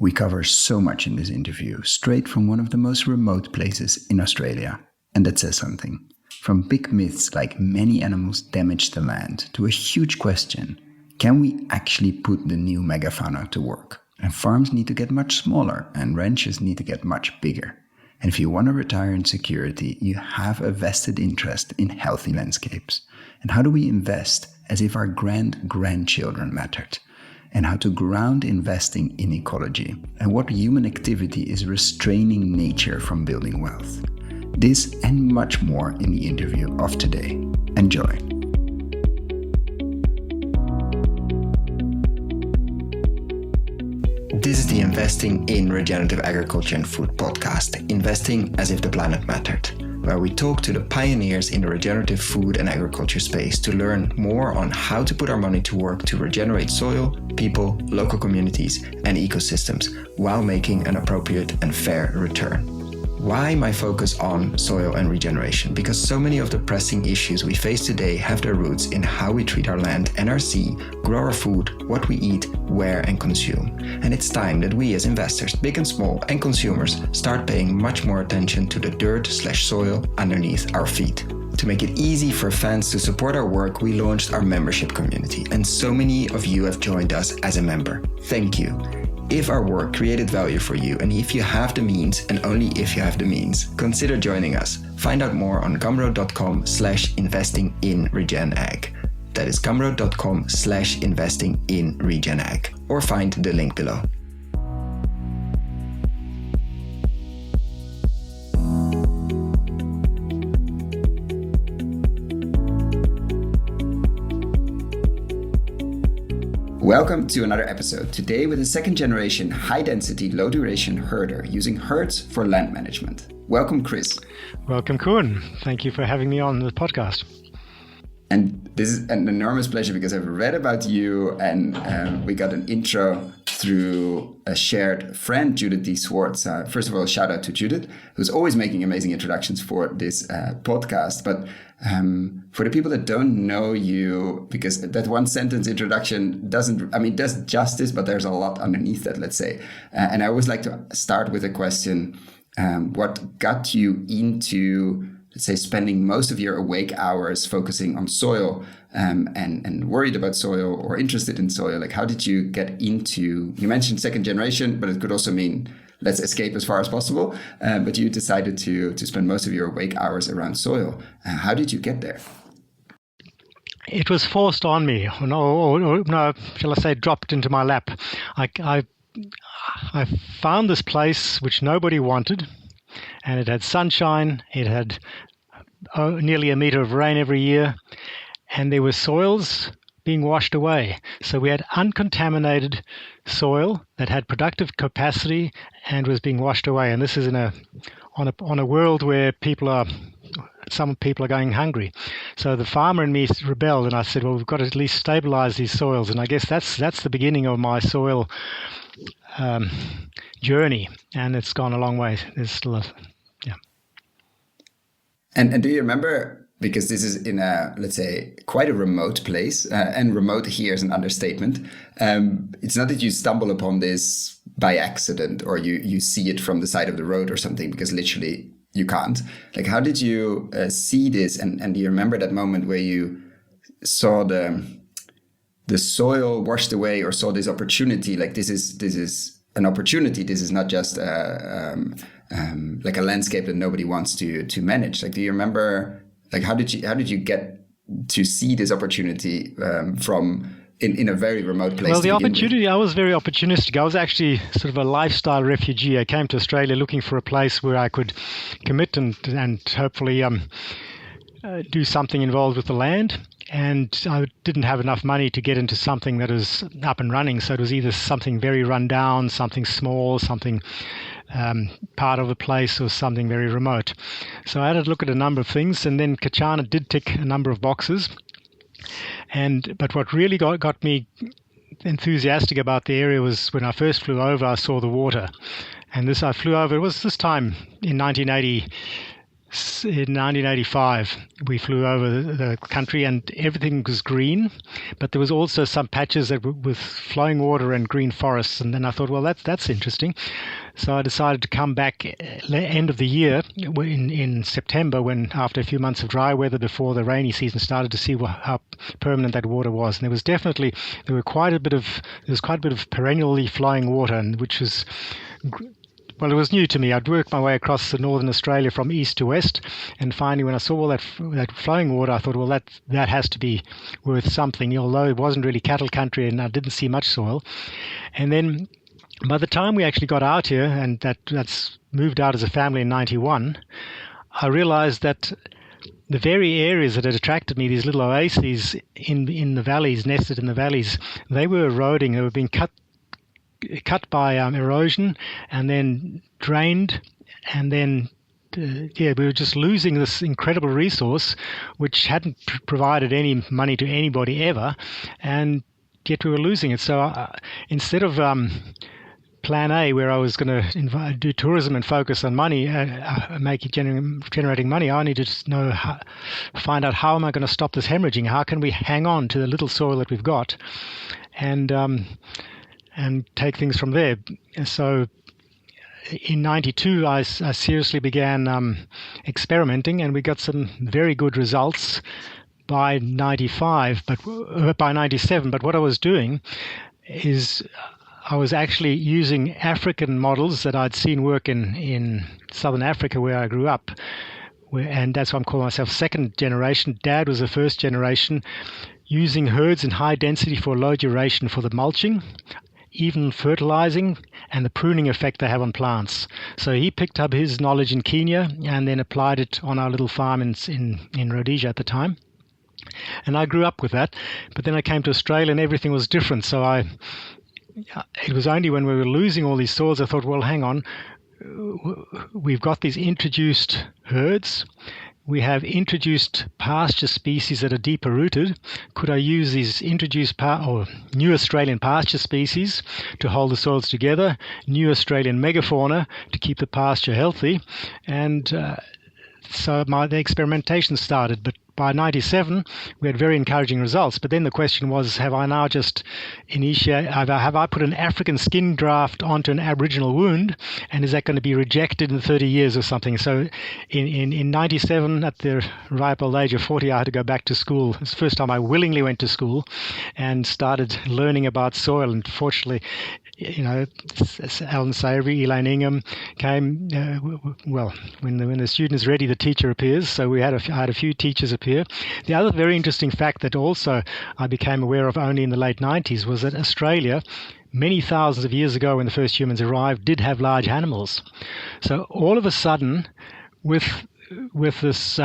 We cover so much in this interview, straight from one of the most remote places in Australia. And that says something. From big myths like many animals damage the land to a huge question, can we actually put the new megafauna to work? And farms need to get much smaller and ranches need to get much bigger. And if you want to retire in security, you have a vested interest in healthy landscapes. And how do we invest as if our grandchildren mattered? And how to ground investing in ecology, and what human activity is restraining nature from building wealth. This and much more in the interview of today. Enjoy. This is the Investing in Regenerative Agriculture and Food podcast, Investing as if the planet mattered, where we talk to the pioneers in the regenerative food and agriculture space to learn more on how to put our money to work to regenerate soil, people, local communities, and ecosystems while making an appropriate and fair return. Why my focus on soil and regeneration? Because so many of the pressing issues we face today have their roots in how we treat our land and our sea, grow our food, what we eat, where and consume. And it's time that we as investors, big and small, and consumers start paying much more attention to the dirt/soil underneath our feet. To make it easy for fans to support our work, we launched our membership community, and so many of you have joined us as a member. Thank you. If our work created value for you, and if you have the means, and only if you have the means, consider joining us. Find out more on gumroad.com/investing-in-regen-ag. That is gumroad.com/investing-in-regen-ag, or find the link below. Welcome to another episode, today with a second generation high-density, low-duration herder using herds for land management. Welcome, Chris. Welcome, Koen. Thank you for having me on the podcast. And this is an enormous pleasure because I've read about you and we got an intro through a shared friend, Judith D. Swartz. First of all, shout out to Judith, who's always making amazing introductions for this podcast. But for the people that don't know you, because that one sentence introduction does justice, but there's a lot underneath that, let's say. And I always like to start with a question. What got you into, let's say, spending most of your awake hours focusing on soil and worried about soil or interested in soil? Like, how did you get into, you mentioned second generation, but it could also mean let's escape as far as possible. But you decided to spend most of your awake hours around soil. How did you get there? It was forced on me, no, shall I say, dropped into my lap. I found this place which nobody wanted, and it had sunshine, it had nearly a meter of rain every year, and there were soils being washed away. So we had uncontaminated soil that had productive capacity and was being washed away. And this is on a world where some people are going hungry. So the farmer in me rebelled, and I said, well, we've got to at least stabilize these soils. And I guess that's the beginning of my soil journey, and it's gone a long way. There's still And do you remember, because this is in let's say, quite a remote place, and remote here is an understatement. It's not that you stumble upon this by accident or you see it from the side of the road or something, because literally you can't. Like, how did you see this? And do you remember that moment where you saw the soil washed away, or saw this opportunity? Like, this is an opportunity. This is not just like a landscape that nobody wants to manage. Like, do you remember? Like, how did you get to see this opportunity from in a very remote place? Well, the opportunity, I was very opportunistic. I was actually sort of a lifestyle refugee. I came to Australia looking for a place where I could commit and hopefully do something involved with the land. And I didn't have enough money to get into something that was up and running. So it was either something very run down, something small, something part of a place, or something very remote. So I had to look at a number of things, and then Kachana did tick a number of boxes. But what really got me enthusiastic about the area was when I first flew over, I saw the water. And I flew over, it was this time in 1980. in 1985, we flew over the country and everything was green, but there was also some patches that were with flowing water and green forests. And then I thought, well, that's interesting. So I decided to come back end of the year in September, when after a few months of dry weather before the rainy season started, to see how permanent that water was. And there was quite a bit of perennially flowing water, and which was, well, it was new to me. I'd worked my way across the northern Australia from east to west, and finally when I saw all that flowing water, I thought, well, that has to be worth something, although it wasn't really cattle country and I didn't see much soil. And then by the time we actually got out here, and that's moved out as a family in 91, I realized that the very areas that had attracted me, these little oases in the valleys, nested in the valleys, they were eroding. They were being cut by erosion and then drained, and then we were just losing this incredible resource which hadn't provided any money to anybody ever, and yet we were losing it. So instead of plan A, where I was going to do tourism and focus on money, generating money, I needed to find out how am I going to stop this hemorrhaging? How can we hang on to the little soil that we've got, and take things from there. So in 92, I seriously began experimenting, and we got some very good results by 95, but by 97. But what I was doing is I was actually using African models that I'd seen work in Southern Africa, where I grew up, and that's why I'm calling myself second generation. Dad was the first generation, using herds in high density for low duration for the mulching, even fertilizing, and the pruning effect they have on plants. So he picked up his knowledge in Kenya and then applied it on our little farm in Rhodesia at the time. And I grew up with that. But then I came to Australia and everything was different. So it was only when we were losing all these soils I thought, well, hang on, we've got these introduced herds. We have introduced pasture species that are deeper rooted. Could I use these introduced or new Australian pasture species to hold the soils together, new Australian megafauna to keep the pasture healthy? And so the experimentation started. But by 97, we had very encouraging results. But then the question was, have I now just have I put an African skin graft onto an Aboriginal wound, and is that going to be rejected in 30 years or something? So in 97, at the ripe old age of 40, I had to go back to school. It's the first time I willingly went to school and started learning about soil. And fortunately, Alan Savory, Elaine Ingham came. When the student is ready, the teacher appears. So I had a few teachers appear. The other very interesting fact that also I became aware of only in the late 90s was that Australia, many thousands of years ago when the first humans arrived, did have large animals. So all of a sudden, with this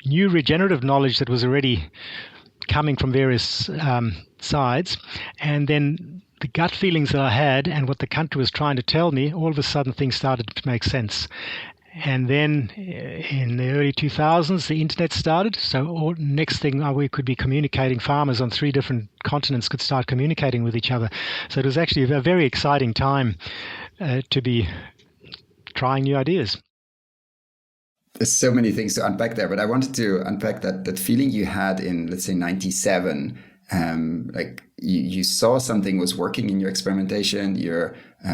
new regenerative knowledge that was already coming from various sides, and then the gut feelings that I had and what the country was trying to tell me, all of a sudden things started to make sense. And then in the early 2000s, the internet started. So next thing, we could be communicating. Farmers on 3 different continents could start communicating with each other. So it was actually a very exciting time to be trying new ideas. There's so many things to unpack there, but I wanted to unpack that feeling you had in, let's say, 97. Like you saw something was working in your experimentation.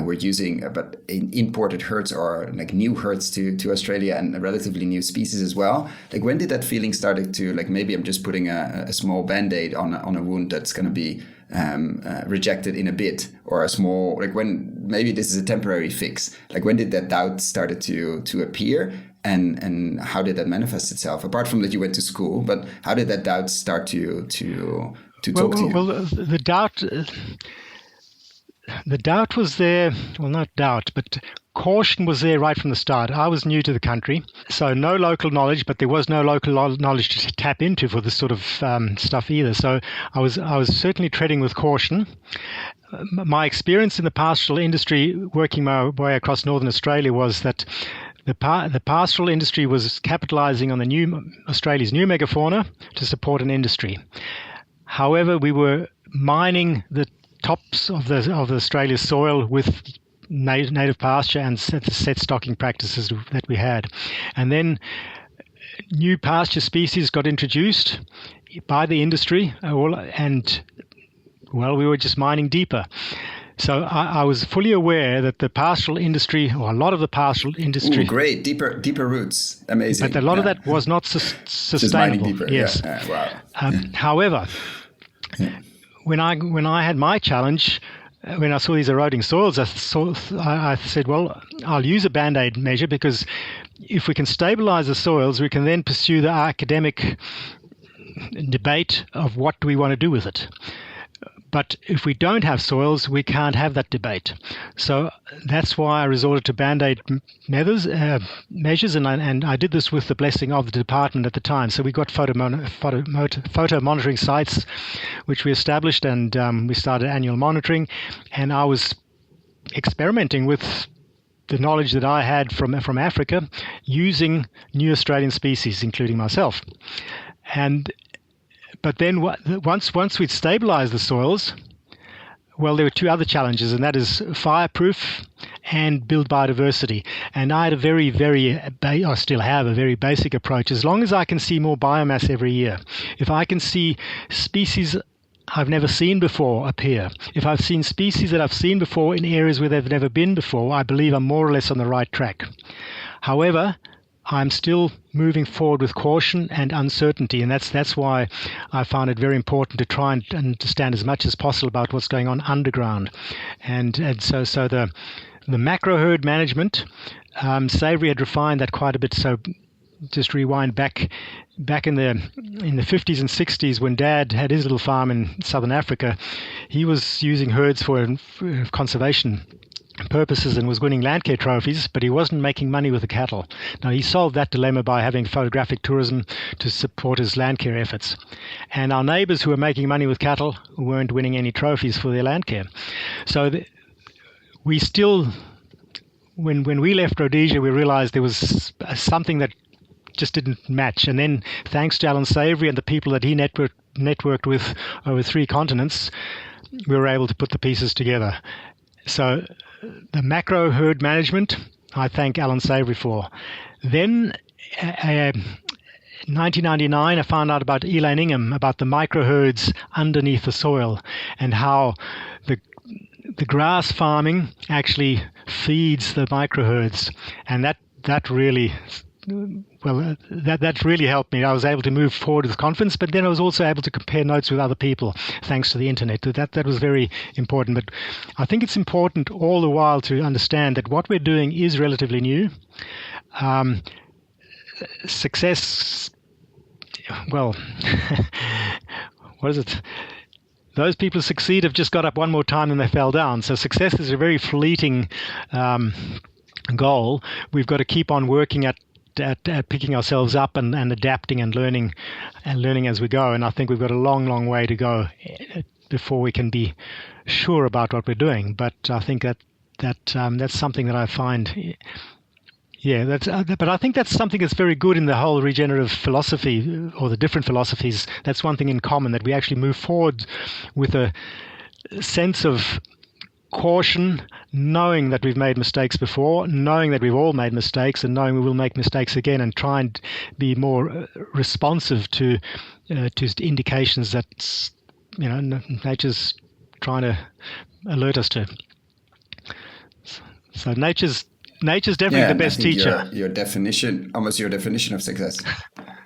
We're using but imported herds or like new herds to Australia, and a relatively new species as well. Like, when did that feeling started to, like, maybe I'm just putting a small band-aid on a wound that's going to be rejected in a bit, or a small, like, when maybe this is a temporary fix? Like, when did that doubt started to appear? And how did that manifest itself? Apart from that you went to school, but how did that doubt start to talk to you? Well, the doubt was there. Well, not doubt, but caution was there right from the start. I was new to the country, so no local knowledge, but there was no local knowledge to tap into for this sort of stuff either. So I was certainly treading with caution. My experience in the pastoral industry, working my way across northern Australia, was that the pastoral industry was capitalizing on Australia's new megafauna to support an industry. However, we were mining the tops of Australia's soil with native pasture and set stocking practices that we had. And then new pasture species got introduced by the industry, and we were just mining deeper. So I was fully aware that the pastoral industry, or a lot of the pastoral industry... Ooh, great, deeper roots, amazing. But a lot of that was not sustainable. Just mining deeper, yes. Wow. However, when I had my challenge, when I saw these eroding soils, I said, well, I'll use a Band-Aid measure, because if we can stabilize the soils, we can then pursue the academic debate of what do we want to do with it. But if we don't have soils, we can't have that debate. So that's why I resorted to Band-Aid measures, and I did this with the blessing of the department at the time. So we got photo monitoring sites, which we established, and we started annual monitoring. And I was experimenting with the knowledge that I had from Africa, using new Australian species, including myself. But then once we'd stabilized the soils, well, there were two other challenges, and that is fireproof and build biodiversity. And I had I still have a very basic approach. As long as I can see more biomass every year, if I can see species I've never seen before appear, if I've seen species that I've seen before in areas where they've never been before, I believe I'm more or less on the right track. However, I'm still moving forward with caution and uncertainty, and that's why I found it very important to try and understand as much as possible about what's going on underground. And so the macro herd management, Savory had refined that quite a bit. So just rewind back in the 50s and 60s, when Dad had his little farm in southern Africa, he was using herds for conservation purposes and was winning land care trophies, but he wasn't making money with the cattle. Now, he solved that dilemma by having photographic tourism to support his land care efforts. And our neighbors who were making money with cattle weren't winning any trophies for their land care. So we still, when we left Rhodesia, we realized there was something that just didn't match. And then, thanks to Alan Savory and the people that he networked with over 3 continents, we were able to put the pieces together. So the macro herd management, I thank Alan Savory for. Then, in 1999, I found out about Elaine Ingham, about the micro herds underneath the soil, and how the grass farming actually feeds the micro herds, and that really helped me. I was able to move forward with confidence, but then I was also able to compare notes with other people thanks to the internet. That was very important. But I think it's important all the while to understand that what we're doing is relatively new. Success, well, what is it? Those people who succeed have just got up one more time and they fell down. So success is a very fleeting goal. We've got to keep on working at picking ourselves up and adapting and learning as we go. And I think we've got a long way to go before we can be sure about what we're doing. But I think that's something that I find. Yeah, but I think that's something that's very good in the whole regenerative philosophy, or the different philosophies. That's one thing in common, that we actually move forward with a sense of caution, knowing that we've made mistakes before, knowing that we've all made mistakes, and knowing we will make mistakes again, and try and be more responsive to indications that nature's trying to alert us to. So nature's definitely the best teacher. Your definition of success.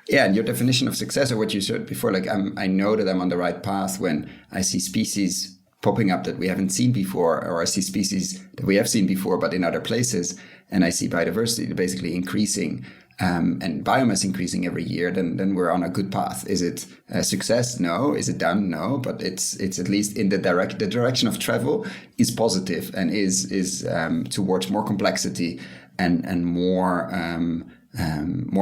Yeah, and your definition of success, or what you said before, like I know that I'm on the right path when I see species popping up that we haven't seen before, or I see species that we have seen before but in other places, and I see biodiversity basically increasing and biomass increasing every year, then we're on a good path. Is it a success? No. Is it done? No. But it's at least in the direction of travel is positive, and is towards more complexity and more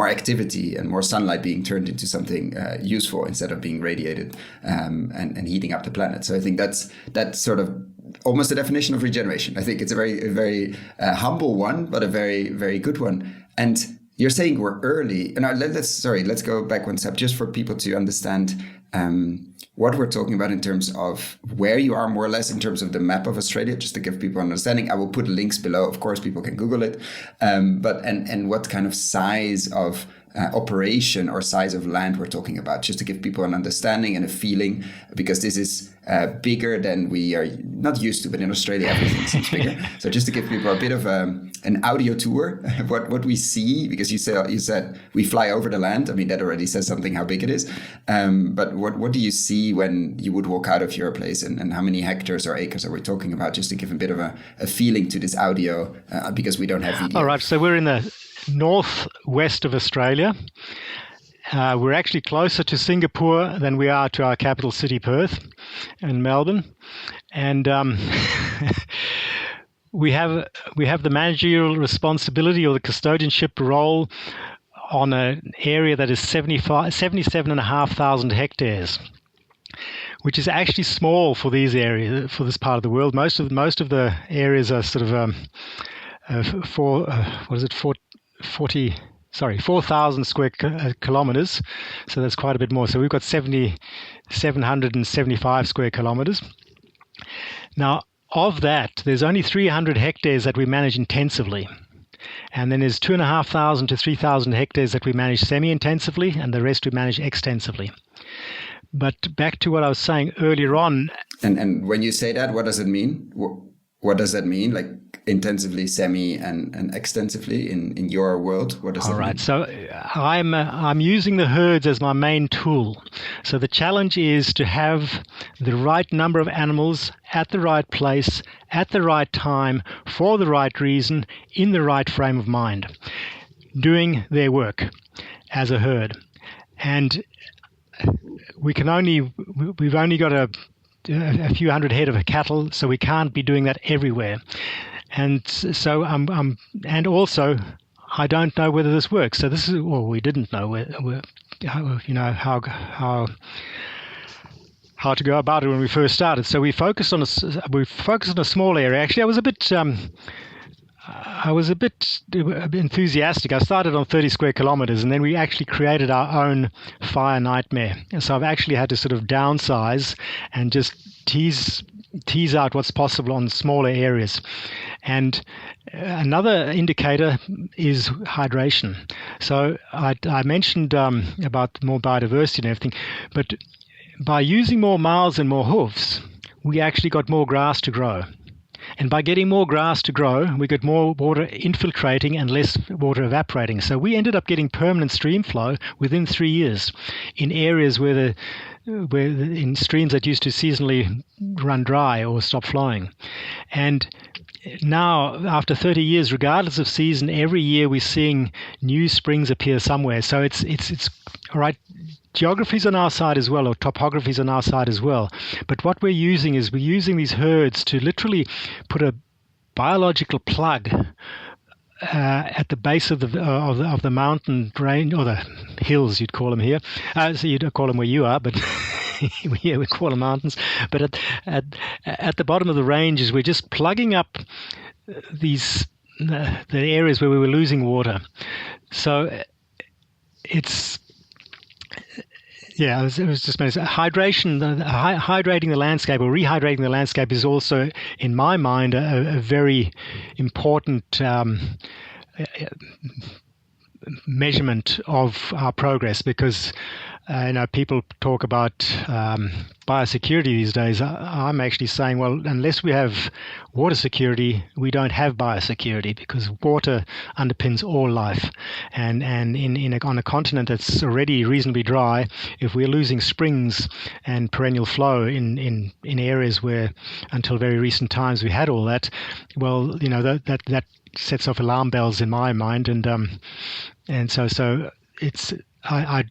activity and more sunlight being turned into something useful instead of being radiated and heating up the planet. So I think that's sort of almost the definition of regeneration. I think it's a very humble one, but a very, very good one. And you're saying we're early. And let's go back one step, just for people to understand what we're talking about in terms of where you are, more or less, in terms of the map of Australia, just to give people an understanding. I will put links below. Of course, people can Google it. But what kind of size of operation or size of land we're talking about, just to give people an understanding and a feeling, because this is bigger than we are not used to, but in Australia everything seems bigger. So just to give people a bit of an audio tour, what we see, because you said we fly over the land. I mean, that already says something how big it is. But what do you see when you would walk out of your place, and how many hectares or acres are we talking about, just to give a bit of a feeling to this audio, because we don't have video. All right, so we're in the northwest of Australia. We're actually closer to Singapore than we are to our capital city, Perth, and Melbourne. And we have the managerial responsibility or the custodianship role on an area that is 77,500 hectares, which is actually small for these areas, for this part of the world. Most of the areas are sort of 4,000 square kilometers. So that's quite a bit more. So we've got 775 square kilometers. Now, of that, there's only 300 hectares that we manage intensively. And then there's 2,500 to 3,000 hectares that we manage semi-intensively, and the rest we manage extensively. But back to what I was saying earlier on. And when you say that, what does it mean? What does that mean? Like intensively, semi, and extensively in your world? What does that mean? All right. So I'm using the herds as my main tool. So the challenge is to have the right number of animals at the right place, at the right time, for the right reason, in the right frame of mind, doing their work as a herd. And we've only got a few hundred head of cattle, so we can't be doing that everywhere. And so and also I don't know whether this works. So this is, well, we didn't know how to go about it when we first started. So we focused on a small area. Actually, I was a bit enthusiastic. I started on 30 square kilometers, and then we actually created our own fire nightmare. And so I've actually had to sort of downsize and just tease out what's possible on smaller areas. And another indicator is hydration. So I mentioned about more biodiversity and everything, but by using more mouths and more hoofs, we actually got more grass to grow. And by getting more grass to grow, we got more water infiltrating and less water evaporating. So we ended up getting permanent stream flow within 3 years in areas where in streams that used to seasonally run dry or stop flowing. And now, after 30 years, regardless of season, every year we're seeing new springs appear somewhere. So it's all right. Geography's on our side as well, or topography's on our side as well. But what we're using these herds to literally put a biological plug at the base of the mountain range, or the hills, you'd call them here. So you'd call them where you are, but here we call them mountains. But at the bottom of the ranges, we're just plugging up the areas where we were losing water. So it's. Yeah, it was just hydration. Hydrating the landscape or rehydrating the landscape is also, in my mind, a very important measurement of our progress, because people talk about biosecurity these days. I'm actually saying, well, unless we have water security, we don't have biosecurity, because water underpins all life. And on a continent that's already reasonably dry, if we're losing springs and perennial flow in areas where until very recent times we had all that, well, that sets off alarm bells in my mind, and so it's. I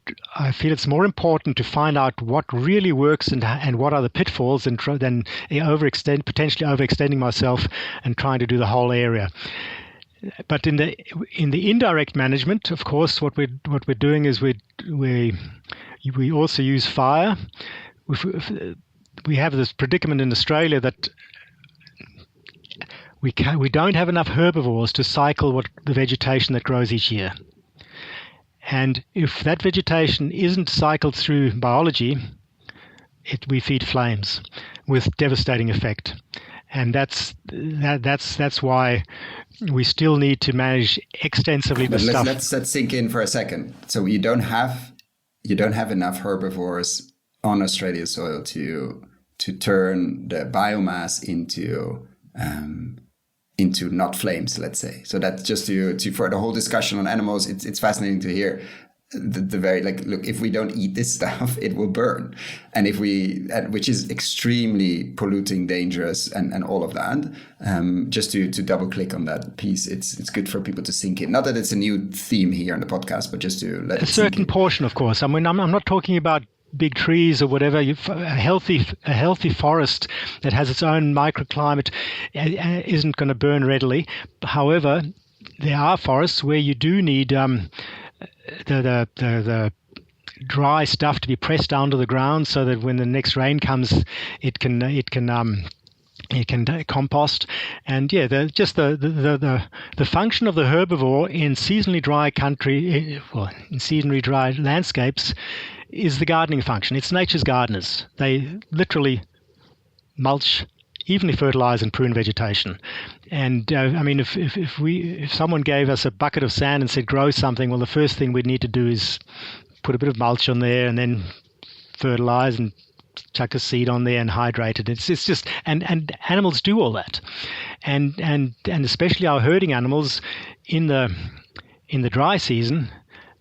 feel it's more important to find out what really works and what are the pitfalls than potentially overextending myself and trying to do the whole area. But in the indirect management, of course, what we're doing is we also use fire. We have this predicament in Australia that we don't have enough herbivores to cycle the vegetation that grows each year. And if that vegetation isn't cycled through biology, we feed flames with devastating effect. And that's why we still need to manage extensively the stuff. Let's sink in for a second. So you don't have enough herbivores on Australia's soil to turn the biomass into not flames, let's say. So that's just to for the whole discussion on animals. It's fascinating to hear the very, like, look, if we don't eat this stuff, it will burn, and if we, which is extremely polluting, dangerous, and all of that. Just to double click on that piece, it's good for people to sink in. Not that it's a new theme here on the podcast, but just to let a certain portion, of course. I mean, I'm not talking about big trees or whatever. A healthy forest that has its own microclimate isn't going to burn readily. However, there are forests where you do need the dry stuff to be pressed down to the ground, so that when the next rain comes, it can compost. And the function of the herbivore in seasonally dry country, in seasonally dry landscapes, is the gardening function. It's nature's gardeners. They literally mulch, evenly fertilize, and prune vegetation. And I mean, if someone gave us a bucket of sand and said grow something, well, the first thing we'd need to do is put a bit of mulch on there, and then fertilize and chuck a seed on there and hydrate it. It's just and animals do all that, and especially our herding animals in the dry season.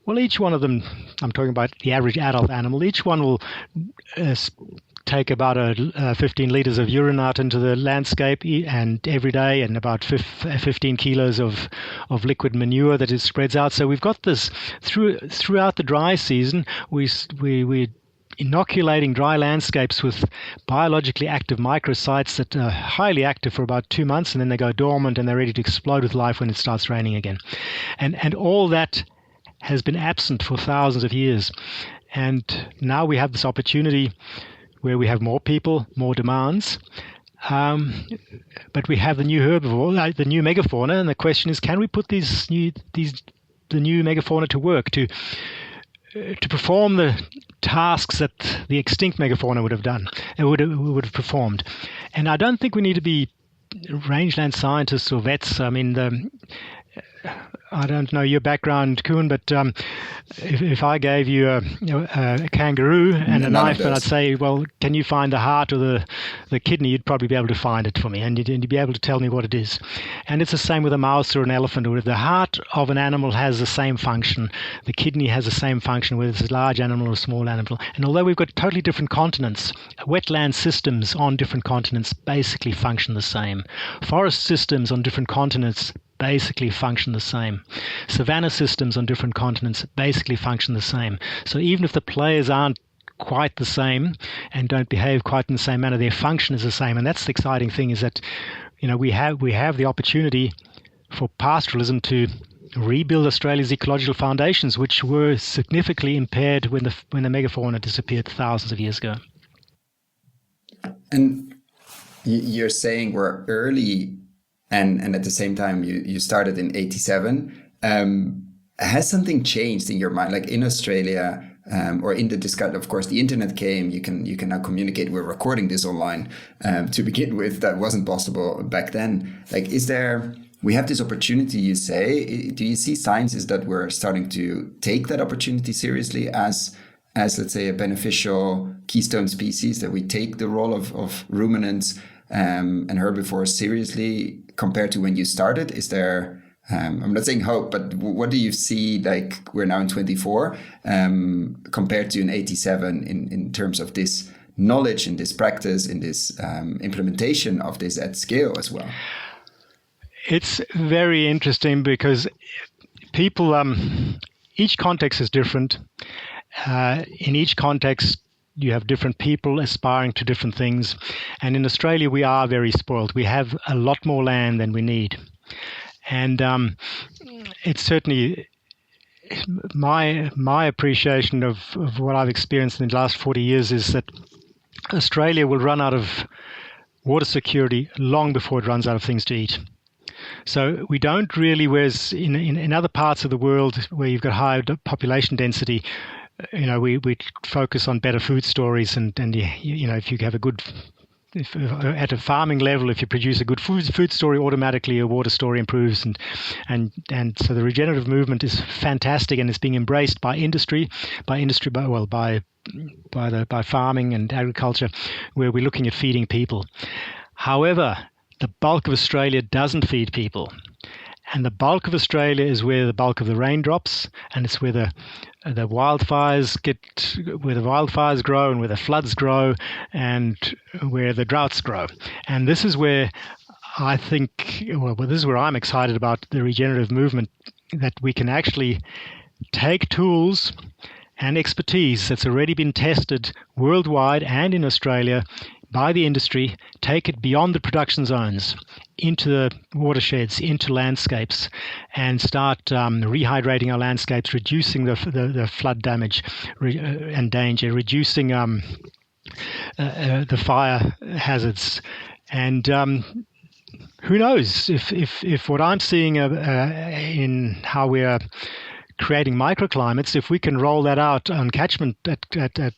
Well, each one of them, I'm talking about the average adult animal, each one will take about 15 liters of urine out into the landscape and every day, and about 15 kilos of liquid manure that it spreads out. So we've got this throughout the dry season. We're inoculating dry landscapes with biologically active microcytes that are highly active for about 2 months, and then they go dormant and they're ready to explode with life when it starts raining again. And all that has been absent for thousands of years. And now we have this opportunity where we have more people, more demands, but we have the new herbivore, the new megafauna, and the question is, can we put the new megafauna to work to perform the tasks that the extinct megafauna would have done, would have performed? And I don't think we need to be rangeland scientists or vets. I mean, I don't know your background, Koen, but if I gave you a kangaroo and a knife, and I'd say, well, can you find the heart or the kidney, you'd probably be able to find it for me, and you'd be able to tell me what it is. And it's the same with a mouse or an elephant. Or if the heart of an animal has the same function, the kidney has the same function, whether it's a large animal or a small animal. And although we've got totally different continents, wetland systems on different continents basically function the same. Forest systems on different continents basically function the same. Savanna systems on different continents basically function the same. So even if the players aren't quite the same and don't behave quite in the same manner, their function is the same. And that's the exciting thing, is that, you know, we have the opportunity for pastoralism to rebuild Australia's ecological foundations, which were significantly impaired when the megafauna disappeared thousands of years ago. And you're saying we're early, and at the same time you started in 1987. Has something changed in your mind, like in Australia, or in the discussion? Of course, the internet came. You can now communicate. We're recording this online to begin with. That wasn't possible back then. Like, we have this opportunity, you say? Do you see signs that we're starting to take that opportunity seriously as let's say a beneficial keystone species, that we take the role of ruminants and herbivores seriously compared to when you started? Is there, I'm not saying hope, but what do you see, like we're now in 24 compared to in 87 in terms of this knowledge, in this practice, in this implementation of this at scale as well? It's very interesting because people, each context is different. In each context, you have different people aspiring to different things. And in Australia, we are very spoiled. We have a lot more land than we need. And it's certainly my appreciation of what I've experienced in the last 40 years is that Australia will run out of water security long before it runs out of things to eat. So we don't really, whereas in other parts of the world where you've got higher population density, we focus on better food stories, and if you have a good, if at a farming level, if you produce a good food story, automatically your water story improves, and so the regenerative movement is fantastic, and it's being embraced by farming and agriculture, where we're looking at feeding people. However, the bulk of Australia doesn't feed people. And the bulk of Australia is where the bulk of the rain drops, and it's where the wildfires grow, and where the floods grow, and where the droughts grow. And this is where I think, this is where I'm excited about the regenerative movement, that we can actually take tools and expertise that's already been tested worldwide and in Australia by the industry, take it beyond the production zones, into the watersheds, into landscapes, and start rehydrating our landscapes, reducing the flood damage and danger, reducing the fire hazards. And who knows if what I'm seeing in how we are creating microclimates, if we can roll that out on catchment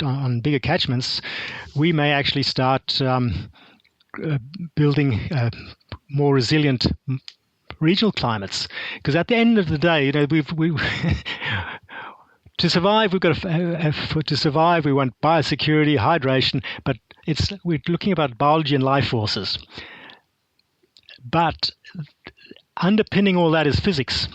on bigger catchments, we may actually start building more resilient regional climates. Because at the end of the day, to survive, we've got to survive. We want biosecurity, hydration, but we're looking about biology and life forces. But underpinning all that is physics.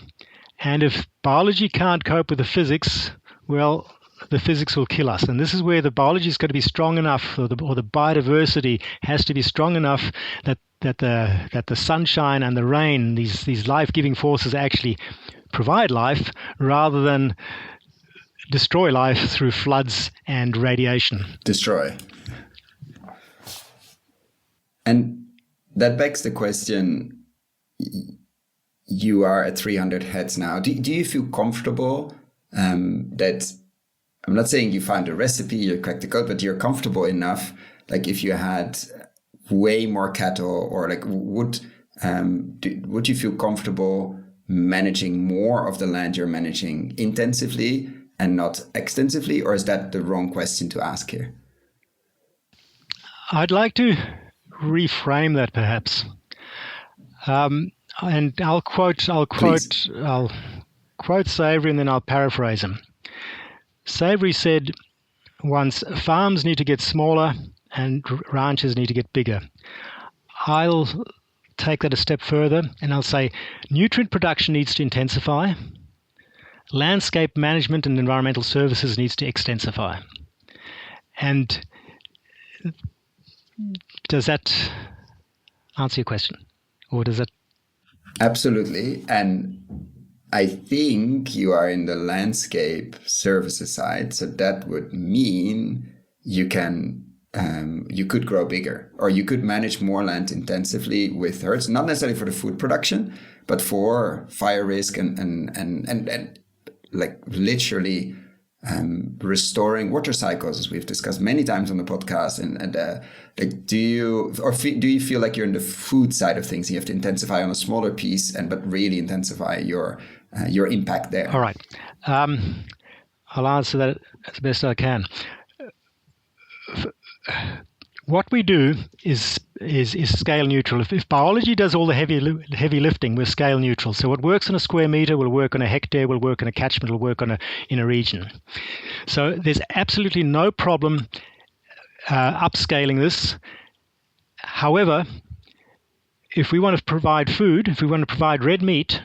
And if biology can't cope with the physics, well, the physics will kill us. And this is where the biology is going to be strong enough, or the biodiversity has to be strong enough that the sunshine and the rain, these life-giving forces, actually provide life rather than destroy life through floods and radiation. Destroy. And that begs the question. You are at 300 heads now. Do you feel comfortable that, I'm not saying you found a recipe, you cracked the code, but you're comfortable enough, like if you had way more cattle, or like would you feel comfortable managing more of the land you're managing intensively and not extensively, or is that the wrong question to ask here? I'd like to reframe that perhaps. And I'll quote Savory, and then I'll paraphrase him. Savory said once, farms need to get smaller and ranches need to get bigger. I'll take that a step further, and I'll say nutrient production needs to intensify. Landscape management and environmental services needs to extensify. And does that answer your question? Or does that? Absolutely. And I think you are in the landscape services side. So that would mean you could grow bigger, or you could manage more land intensively with herds, not necessarily for the food production, but for fire risk and like literally restoring water cycles, as we've discussed many times on the podcast. Like, do you feel like you're in the food side of things? You have to intensify on a smaller piece, but really intensify your impact there. All right, I'll answer that as best I can. What we do is scale neutral. If biology does all the heavy lifting, we're scale neutral. So what works on a square meter will work on a hectare, will work on a catchment, will work in a region. So there's absolutely no problem upscaling this. However, if we want to provide food, if we want to provide red meat,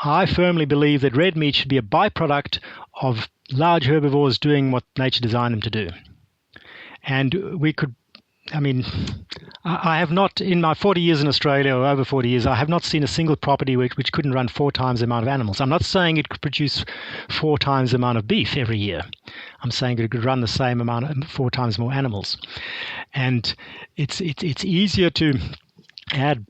I firmly believe that red meat should be a byproduct of large herbivores doing what nature designed them to do. And we could, I have not, in my 40 years in Australia, or over 40 years, I have not seen a single property which couldn't run 4 times the amount of animals. I'm not saying it could produce 4 times the amount of beef every year. I'm saying it could run the same amount, 4 times more animals. And it's easier to add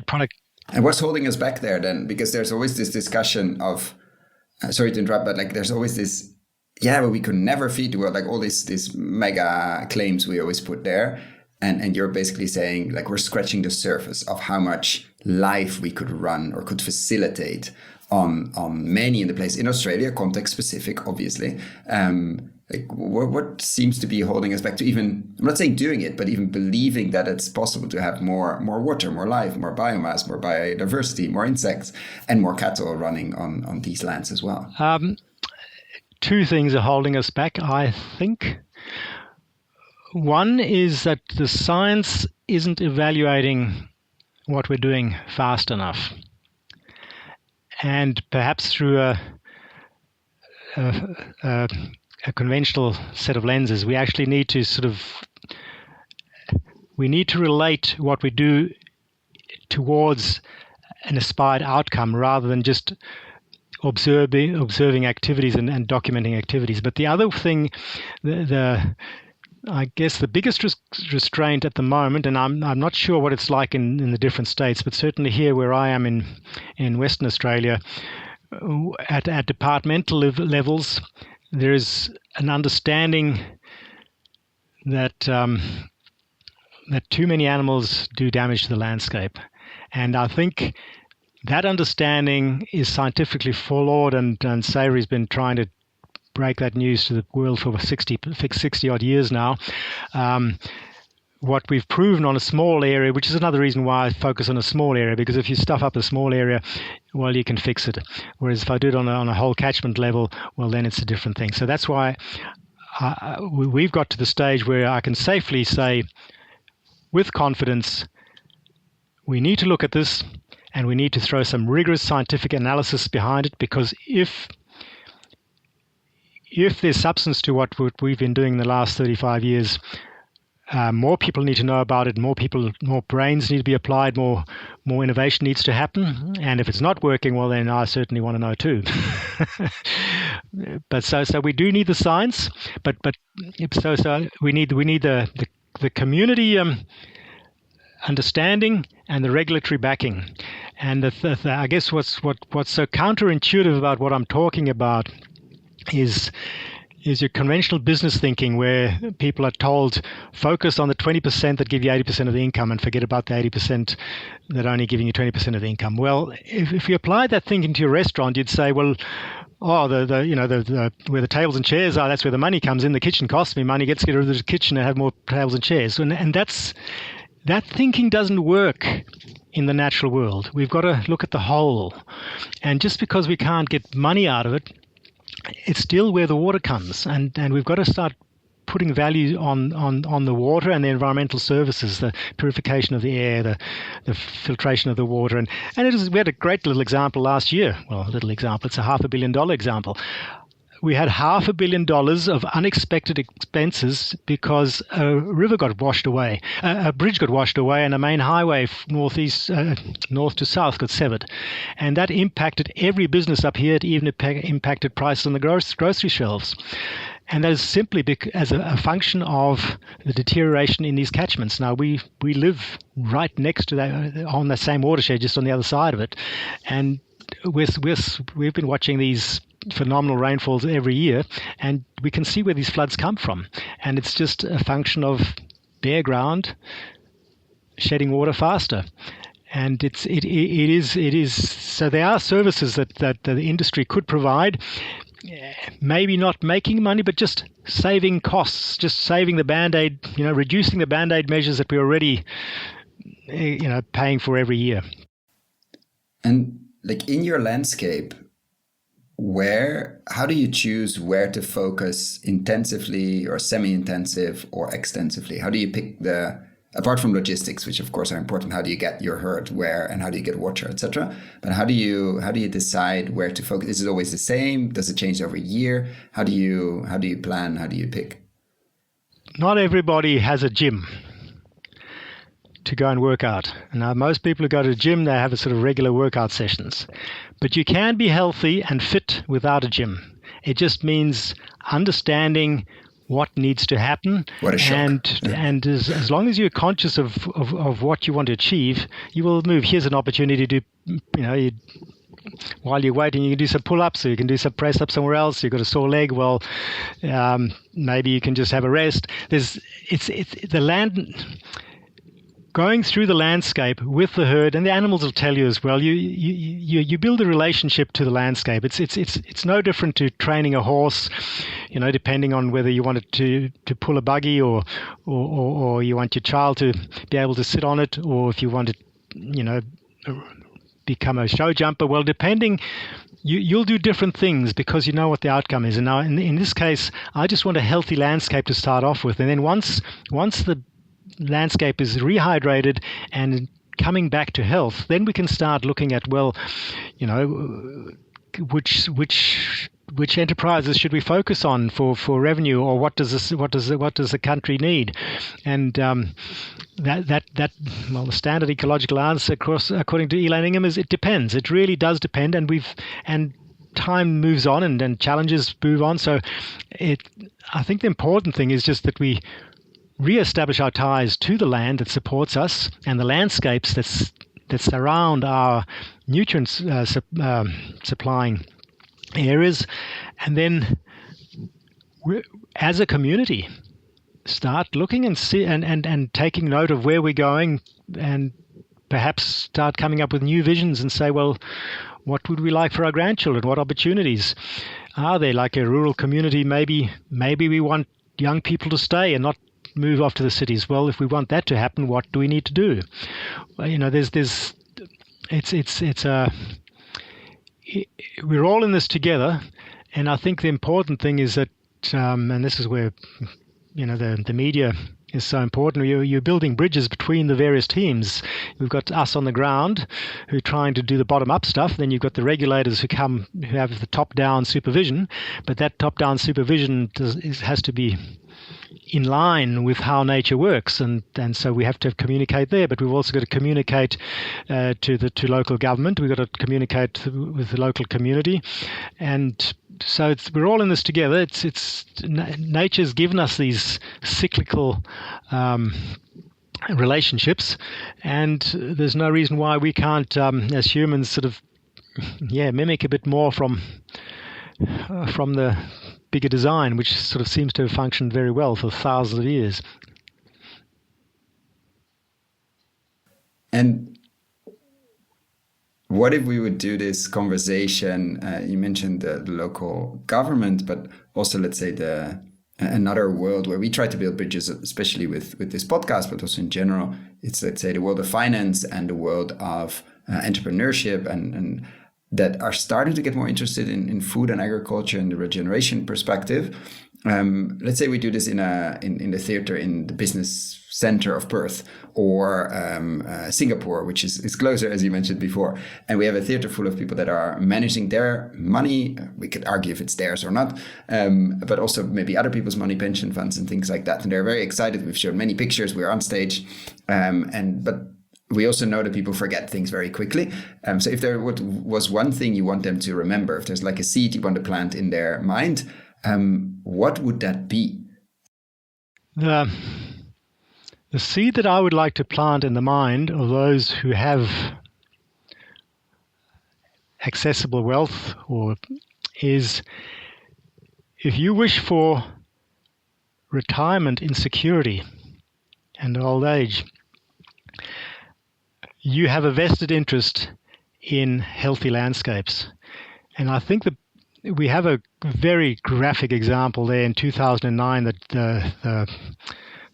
product. And what's holding us back there then? Because there's always this discussion of, sorry to interrupt, but like there's always this, but we could never feed the world, like all these mega claims we always put there. And you're basically saying like we're scratching the surface of how much life we could run or could facilitate on many in the place in Australia, context specific, obviously. Like what seems to be holding us back to even, I'm not saying doing it, but even believing that it's possible to have more water, more life, more biomass, more biodiversity, more insects, and more cattle running on these lands as well? Two things are holding us back, I think. One is that the science isn't evaluating what we're doing fast enough. And perhaps through a conventional set of lenses, we actually need to relate what we do towards an aspired outcome rather than just observing activities and documenting activities. But the other thing, I guess the biggest restraint at the moment, and I'm not sure what it's like in the different states, but certainly here where I am in Western Australia, at departmental levels, there is an understanding that too many animals do damage to the landscape. And I think that understanding is scientifically flawed, and Seijer's been trying to break that news to the world for 60 odd years now. What we've proven on a small area, which is another reason why I focus on a small area, because if you stuff up a small area, well, you can fix it. Whereas if I do it on a whole catchment level, well, then it's a different thing. So that's why we've got to the stage where I can safely say with confidence, we need to look at this and we need to throw some rigorous scientific analysis behind it, because if there's substance to what we've been doing the last 35 years, more people need to know about it, more brains need to be applied, more innovation needs to happen. And if it's not working, well, then I certainly want to know too. But so we do need the science, but we need the community understanding and the regulatory backing. And I guess what's so counterintuitive about what I'm talking about is your conventional business thinking, where people are told focus on the 20% that give you 80% of the income and forget about the 80% that are only giving you 20% of the income. Well, if you applied that thinking to your restaurant, you'd say, well, where the tables and chairs are, that's where the money comes in. The kitchen costs me money. Let's get rid of the kitchen and have more tables and chairs. And that thinking doesn't work in the natural world. We've got to look at the whole. And just because we can't get money out of it, it's still where the water comes, and we've got to start putting value on the water and the environmental services, the purification of the air, the filtration of the water, and we had a great little example last year. Well, a little example. It's a $500 million example. We had $500 million of unexpected expenses because a river got washed away, a bridge got washed away, and a main highway north to south got severed. And that impacted every business up here. It even impacted prices on the grocery shelves. And that is simply as a function of the deterioration in these catchments. Now, we live right next to that, on the same watershed, just on the other side of it. And we've been watching these phenomenal rainfalls every year, and we can see where these floods come from. And it's just a function of bare ground shedding water faster. And it is so there are services that the industry could provide, maybe not making money, but just saving costs, just saving the Band-Aid, reducing the Band-Aid measures that we're already paying for every year. And like in your landscape, how do you choose where to focus intensively or semi-intensive or extensively? How do you pick apart from logistics, which of course are important, how do you get your herd where and how do you get water, etc.? But how do you decide where to focus? Is it always the same? Does it change every year? How do you plan? How do you pick? Not everybody has a gym to go and work out. Now, most people who go to the gym, they have a sort of regular workout sessions. But you can be healthy and fit without a gym. It just means understanding what needs to happen. What a shock. And as long as you're conscious of what you want to achieve, you will move. Here's an opportunity to do, while you're waiting, you can do some pull-ups, or you can do some press-ups somewhere else. You've got a sore leg. Well, maybe you can just have a rest. The land. going through the landscape with the herd, and the animals will tell you as well. You build a relationship to the landscape. It's no different to training a horse, depending on whether you want it to pull a buggy or you want your child to be able to sit on it, or if you want to become a show jumper. Well, depending. You'll do different things because you know what the outcome is. And now, in this case, I just want a healthy landscape to start off with. And then once the landscape is rehydrated and coming back to health, then we can start looking at, which enterprises should we focus on for revenue, or what does the country need? And the standard ecological answer, of course, according to Elaine Ingham, is it depends. It really does depend, and time moves on and challenges move on. So I think the important thing is just that we re-establish our ties to the land that supports us and the landscapes that surround our nutrients supplying areas, and then as a community start looking and see and taking note of where we're going, and perhaps start coming up with new visions and say, well, what would we like for our grandchildren? What opportunities are there? Like a rural community, maybe we want young people to stay and not move off to the cities. Well, if we want that to happen, what do we need to do? Well, we're all in this together, and I think the important thing is that, and this is where the media is so important. You're building bridges between the various teams. We've got us on the ground who are trying to do the bottom-up stuff. Then you've got the regulators who have the top-down supervision, but that top-down supervision has to be in line with how nature works, and so we have to communicate there. But we've also got to communicate to local government. We've got to communicate with the local community, and so we're all in this together. It's nature's given us these cyclical relationships, and there's no reason why we can't, as humans, sort of mimic a bit more from the bigger design, which sort of seems to have functioned very well for thousands of years. And what if we would do this conversation? You mentioned the local government, but also, let's say, another world where we try to build bridges, especially with this podcast, but also in general. It's, let's say, the world of finance and the world of entrepreneurship and that are starting to get more interested in food and agriculture and the regeneration perspective. Let's say we do this in the theater in the business center of Perth or Singapore, which is closer, as you mentioned before. And we have a theater full of people that are managing their money. We could argue if it's theirs or not, but also maybe other people's money, pension funds and things like that. And they're very excited. We've shown many pictures. We're on stage, but we also know that people forget things very quickly. So if there was one thing you want them to remember, if there's like a seed you want to plant in their mind, what would that be? The seed that I would like to plant in the mind of those who have accessible wealth is, if you wish for retirement in security and old age, you have a vested interest in healthy landscapes. And I think that we have a very graphic example there in 2009, that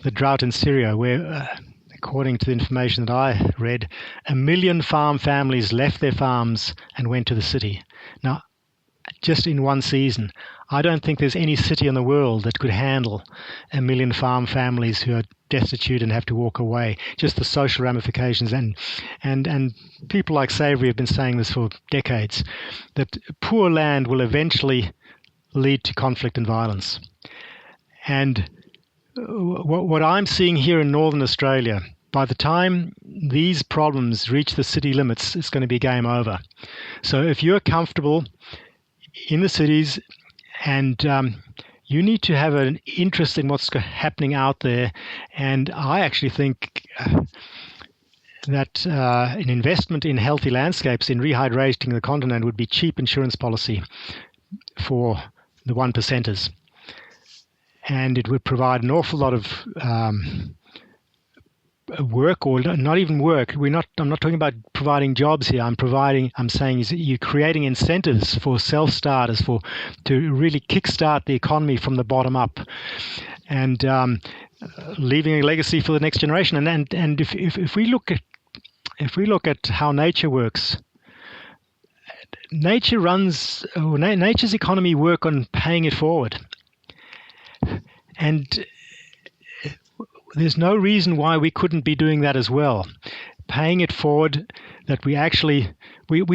the drought in Syria, where, according to the information that I read, 1 million farm families left their farms and went to the city. Now, just in one season, I don't think there's any city in the world that could handle 1 million farm families who are destitute and have to walk away. Just the social ramifications, and people like Savory have been saying this for decades, that poor land will eventually lead to conflict and violence. And what I'm seeing here in Northern Australia, by the time these problems reach the city limits, it's going to be game over. So if you're comfortable in the cities and you need to have an interest in what's happening out there. And I actually think that an investment in healthy landscapes, in rehydrating the continent, would be cheap insurance policy for the 1%ers. And it would provide an awful lot of work, or not even work. I'm not talking about providing jobs here. I'm saying is that you're creating incentives for self-starters to really kickstart the economy from the bottom up, and leaving a legacy for the next generation. And if we look at how nature works, nature's economy work on paying it forward, and there's no reason why we couldn't be doing that as well. Paying it forward, that we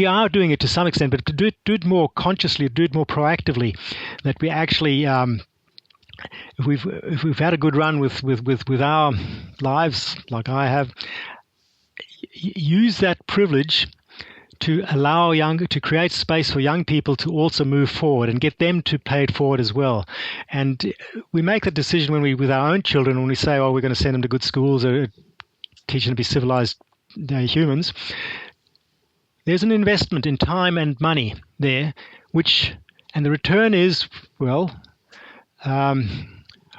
are doing it to some extent, but to do it more consciously, do it more proactively, that we actually, if we've had a good run with our lives, like I have, use that privilege to allow to create space for young people to also move forward and get them to pay it forward as well. And we make that decision with our own children, when we say, oh, we're going to send them to good schools or teach them to be civilized humans. There's an investment in time and money there, and the return is, well,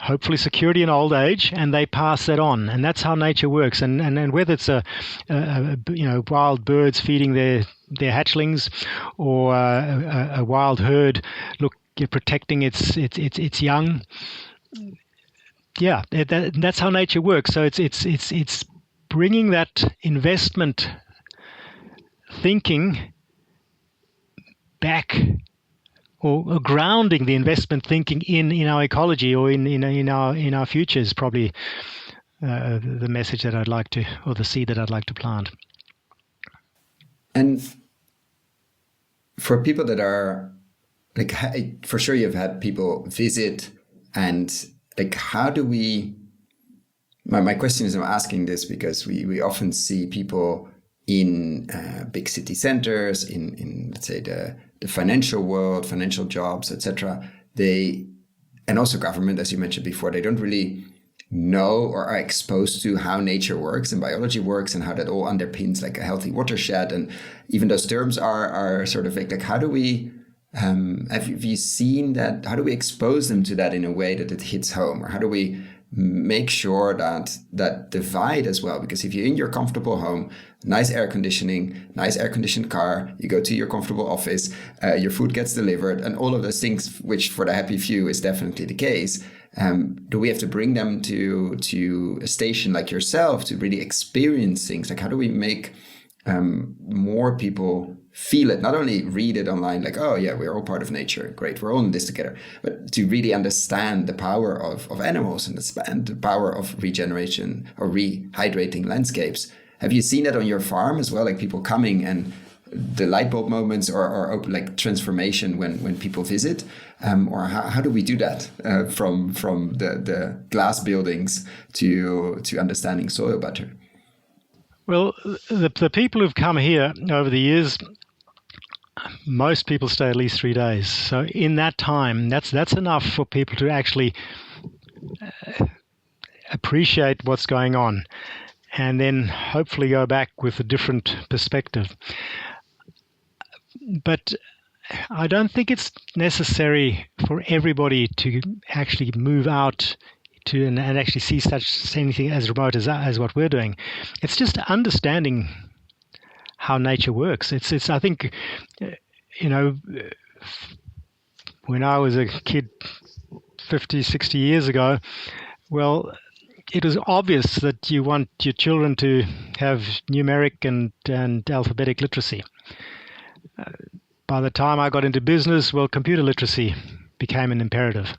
hopefully security in old age, and they pass that on, and that's how nature works. And whether it's wild birds feeding their hatchlings, or a wild herd protecting its young, that's how nature works. So it's bringing that investment thinking back, or grounding the investment thinking in our ecology, or in our future, is probably the message that I'd like to, or the seed that I'd like to plant. And for people that are for sure, you've had people visit, and how do we? My question is, I'm asking this because we often see people in big city centers, in let's say the financial world, financial jobs, etc. And also government, as you mentioned before, they don't really know or are exposed to how nature works and biology works, and how that all underpins a healthy watershed. And even those terms are sort of how do we, have you seen that? How do we expose them to that in a way that it hits home? Or how do we make sure that divide as well? Because if you're in your comfortable home, nice air conditioning, nice air conditioned car, you go to your comfortable office, your food gets delivered, and all of those things, which for the happy few is definitely the case, do we have to bring them to a station like yourself to really experience things? How do we make more people feel it, not only read it online, oh yeah, we're all part of nature, great, we're all in this together, but to really understand the power of animals and the power of regeneration or rehydrating landscapes? Have you seen that on your farm as well, people coming and the light bulb moments, or transformation when people visit? Or how do we do that from the glass buildings to understanding soil better? Well, the people who've come here over the years, most people stay at least 3 days. So in that time, that's enough for people to actually appreciate what's going on, and then hopefully go back with a different perspective. But I don't think it's necessary for everybody to actually move out to and actually see anything as remote as what we're doing. It's just understanding how nature works. It's I think, when I was a kid 50, 60 years ago, well, it was obvious that you want your children to have numeric and alphabetic literacy. By the time I got into business, well, computer literacy became an imperative.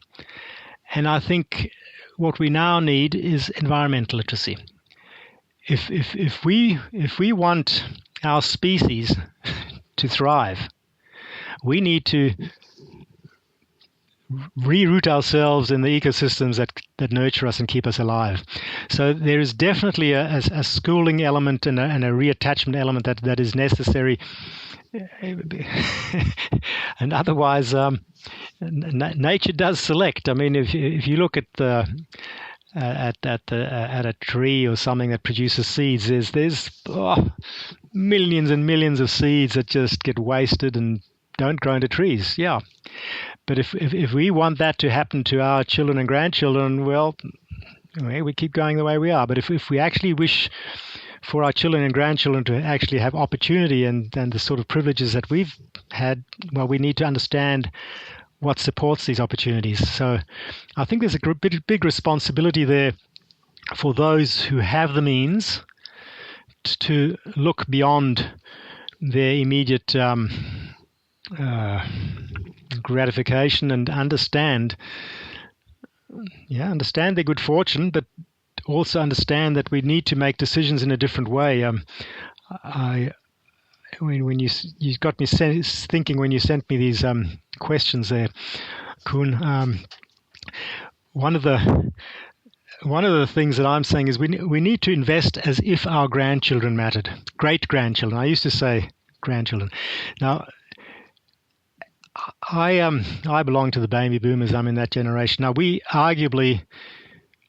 And I think what we now need is environmental literacy. If we want our species to thrive, we need to reroute ourselves in the ecosystems that nurture us and keep us alive. So there is definitely a schooling element and a reattachment element that is necessary. And otherwise, nature does select. I mean, if you look at a tree or something that produces seeds, there's millions and millions of seeds that just get wasted and don't grow into trees. Yeah, but if we want that to happen to our children and grandchildren, well, we keep going the way we are. But if we actually wish for our children and grandchildren to actually have opportunity and the sort of privileges that we've had, well, we need to understand what supports these opportunities. So I think there's a big responsibility there for those who have the means to look beyond their immediate gratification and understand their good fortune, but also understand that we need to make decisions in a different way. When you got me thinking when you sent me these questions there, Koen, one of the things that I'm saying is we need to invest as if our grandchildren mattered, great-grandchildren. I used to say grandchildren. Now, I belong to the baby boomers. I'm in that generation. Now,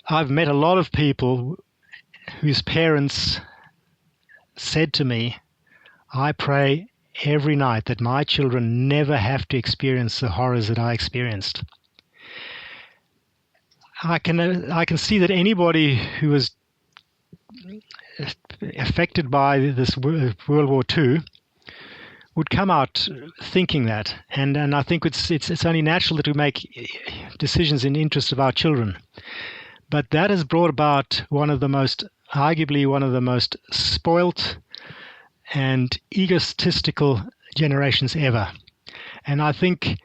I've met a lot of people whose parents said to me, I pray every night that my children never have to experience the horrors that I experienced. I can see that anybody who was affected by this World War II would come out thinking that, and I think it's only natural that we make decisions in the interest of our children. But that has brought about arguably one of the most spoilt and egotistical generations ever. And I think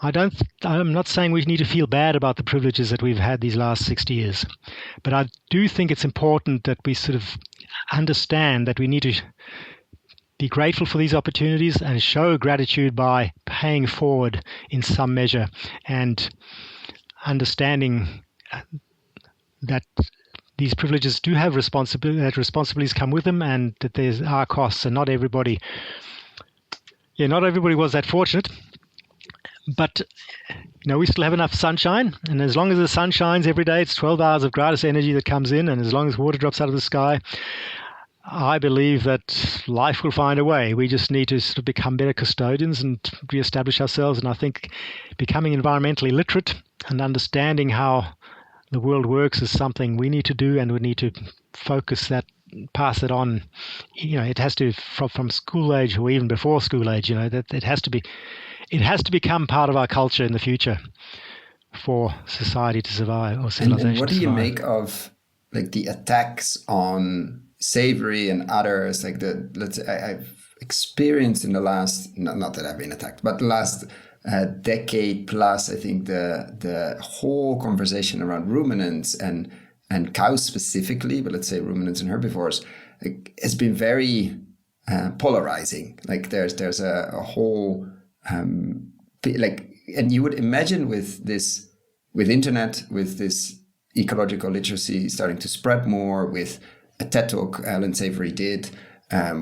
I'm not saying we need to feel bad about the privileges that we've had these last 60 years, but I do think it's important that we sort of understand that we need to be grateful for these opportunities and show gratitude by paying forward in some measure and understanding that these privileges do have that responsibilities come with them, and that there are costs, and not everybody was that fortunate. But we still have enough sunshine, and as long as the sun shines every day, it's 12 hours of gratis energy that comes in, and as long as water drops out of the sky, I believe that life will find a way. We just need to sort of become better custodians and reestablish ourselves. And I think becoming environmentally literate and understanding how the world works is something we need to do, and we need to pass it on. It has to from school age or even before school age. That it has to become part of our culture in the future for society to survive or civilization. And what do you make of the attacks on savory and others? I've experienced in the last, not that I've been attacked, but the last decade plus, I think the whole conversation around ruminants and cows specifically, but let's say ruminants and herbivores, has been very polarizing. There's a whole and you would imagine with internet, with this ecological literacy starting to spread more, with a TED Talk Alan Savory did,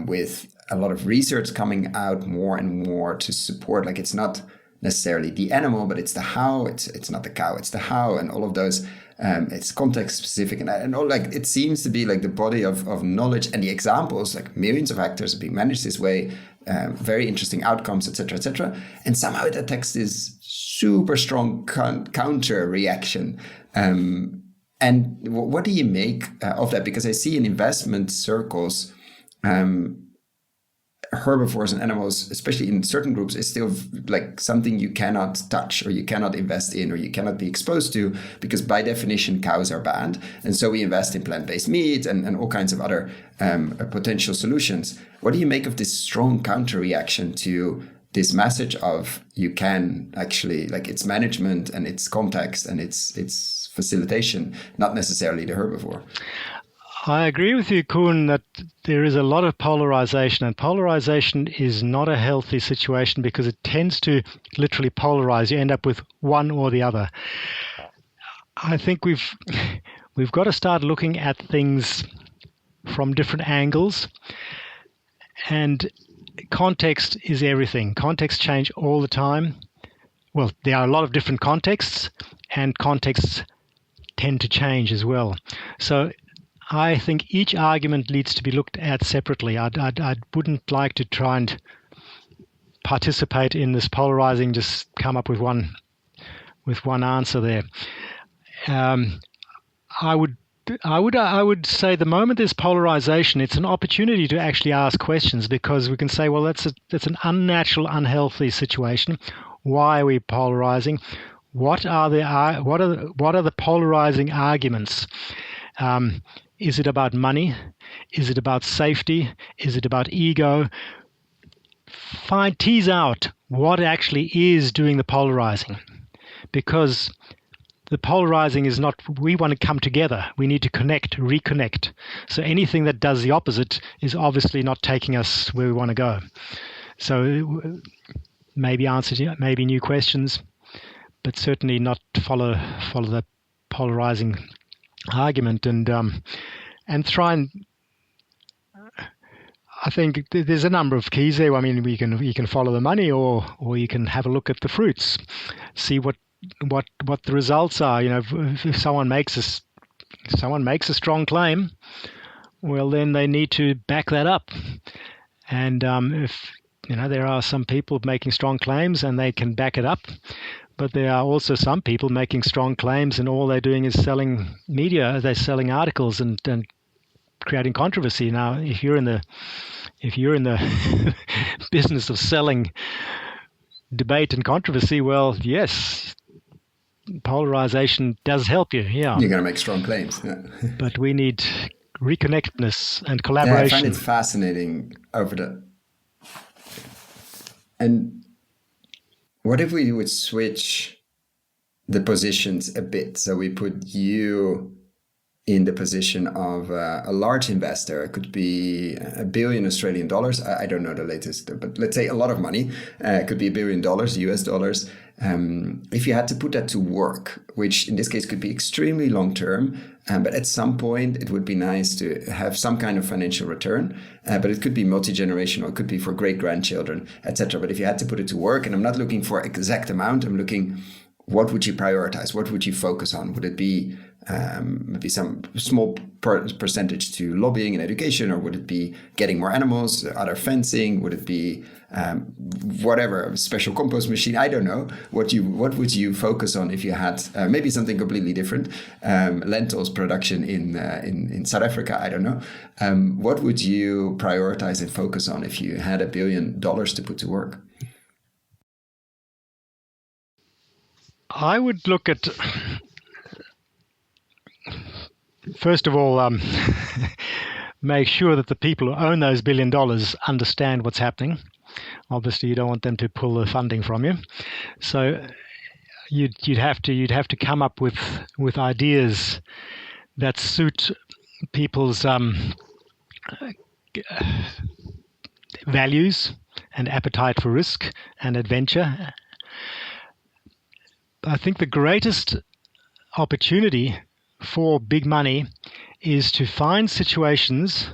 with a lot of research coming out more and more to support, it's not necessarily the animal, but it's the how. It's not the cow, it's the how, and all of those. It's context specific, and all, it seems to be the body of knowledge, and the examples, millions of hectares being managed this way, very interesting outcomes, etc., etc. And somehow it attacks this super strong counter reaction. And what do you make of that? Because I see in investment circles, herbivores and animals, especially in certain groups, is still something you cannot touch, or you cannot invest in, or you cannot be exposed to, because by definition cows are banned. And so we invest in plant-based meat and all kinds of other potential solutions. What do you make of this strong counter reaction to this message of you can actually, its management and its context and its facilitation, not necessarily the herbivore? I agree with you, Koen, that there is a lot of polarization, and polarization is not a healthy situation because it tends to literally polarize. You end up with one or the other. I think we've got to start looking at things from different angles, and context is everything. Contexts change all the time. Well, there are a lot of different contexts, and contexts tend to change as well. So I think each argument needs to be looked at separately. I wouldn't like to try and participate in this polarizing, just come up with one answer there. I would say the moment there's polarization, it's an opportunity to actually ask questions, because we can say, well, that's an unnatural, unhealthy situation. Why are we polarizing? What are the polarizing arguments? Is it about money? Is it about safety? Is it about ego? Tease out what actually is doing the polarizing, because the polarizing is not, we want to come together. We need to connect, reconnect. So anything that does the opposite is obviously not taking us where we want to go. So maybe maybe new questions, but certainly not follow the polarizing argument, and try and. I think there's a number of keys there. I mean, you can follow the money, or you can have a look at the fruits, see what the results are. If someone makes a strong claim, well, then they need to back that up. And if there are some people making strong claims and they can back it up, but there are also some people making strong claims and all they're doing is selling media. They're selling articles and creating controversy. Now, if you're in the business of selling debate and controversy, well, yes, polarization does help you. Yeah, you're going to make strong claims. Yeah. But we need reconnectedness and collaboration. Yeah, I find it fascinating And what if we would switch the positions a bit? So we put you in the position of a large investor. It could be $1 billion Australian dollars. I don't know the latest, but let's say a lot of money. It could be $1 billion US dollars. If you had to put that to work, which in this case could be extremely long term, but at some point it would be nice to have some kind of financial return. But it could be multi-generational, it could be for great grandchildren, etc. But if you had to put it to work, and I'm not looking for exact amount, I'm looking, what would you prioritize? What would you focus on? Would it be maybe some small percentage to lobbying and education, or would it be getting more animals, other fencing? Would it be whatever, a special compost machine? I don't know. What would you focus on if you had maybe something completely different? Lentils production in South Africa. I don't know. What would you prioritize and focus on if you had $1 billion to put to work? I would look at, first of all, make sure that the people who own those $1 billion understand what's happening. Obviously, you don't want them to pull the funding from you. So you'd have to come up with ideas that suit people's values and appetite for risk and adventure. I think the greatest opportunity for big money is to find situations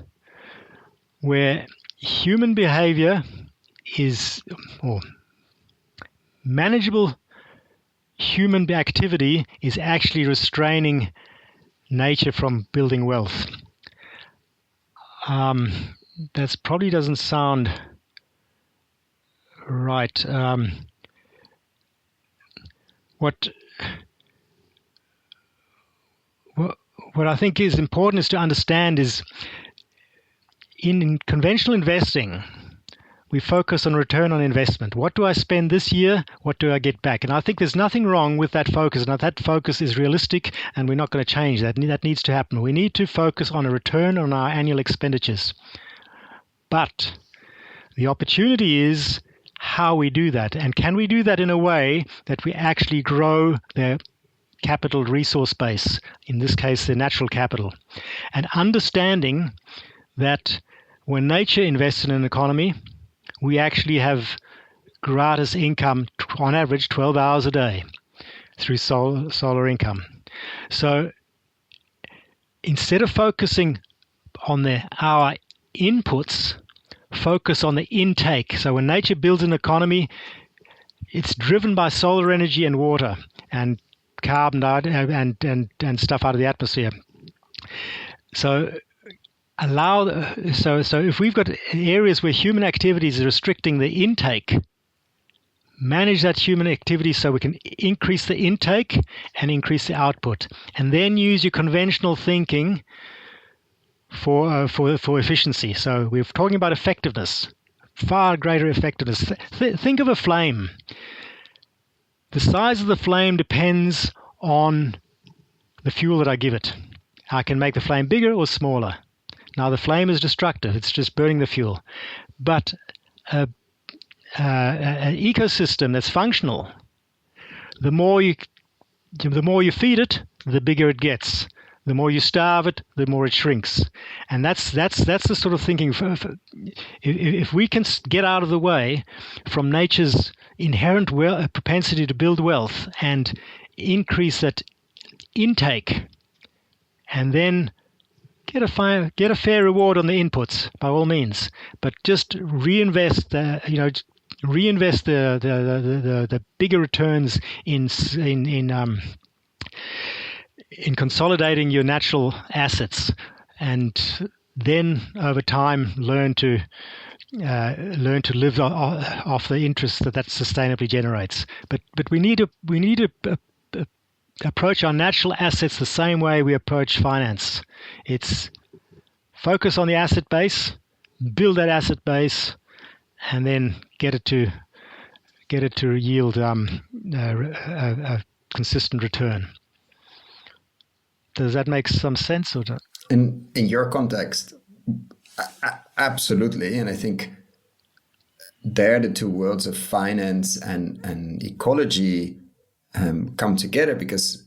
where human behavior or manageable human activity is actually restraining nature from building wealth. That probably doesn't sound right. What I think is important is to understand is in conventional investing, we focus on return on investment. What do I spend this year? What do I get back? And I think there's nothing wrong with that focus. And that focus is realistic, and we're not going to change that. That needs to happen. We need to focus on a return on our annual expenditures. But the opportunity is how we do that. And can we do that in a way that we actually grow the capital resource base, in this case, the natural capital, and understanding that when nature invests in an economy, we actually have gratis income, on average 12 hours a day through solar income. So instead of focusing on our inputs, focus on the intake. So when nature builds an economy, it's driven by solar energy and water and carbon dioxide and stuff out of the atmosphere. So if we've got areas where human activities are restricting the intake, manage that human activity so we can increase the intake and increase the output, and then use your conventional thinking for efficiency. So we're talking about effectiveness, far greater effectiveness. Think of a flame. The size of the flame depends on the fuel that I give it. I can make the flame bigger or smaller. Now the flame is destructive; it's just burning the fuel. But an ecosystem that's functional, the more you feed it, the bigger it gets. The more you starve it, the more it shrinks. And that's the sort of thinking. If we can get out of the way from nature's inherent propensity to build wealth and increase that intake, and then get a fair reward on the inputs, by all means, but just reinvest the bigger returns in consolidating your natural assets, and then over time learn to live off the interest that sustainably generates. But we need to approach our natural assets the same way we approach finance. It's focus on the asset base, build that asset base, and then get it to yield a consistent return. Does that make some sense? Or not? In your context, absolutely. And I think there the two worlds of finance and ecology come together, because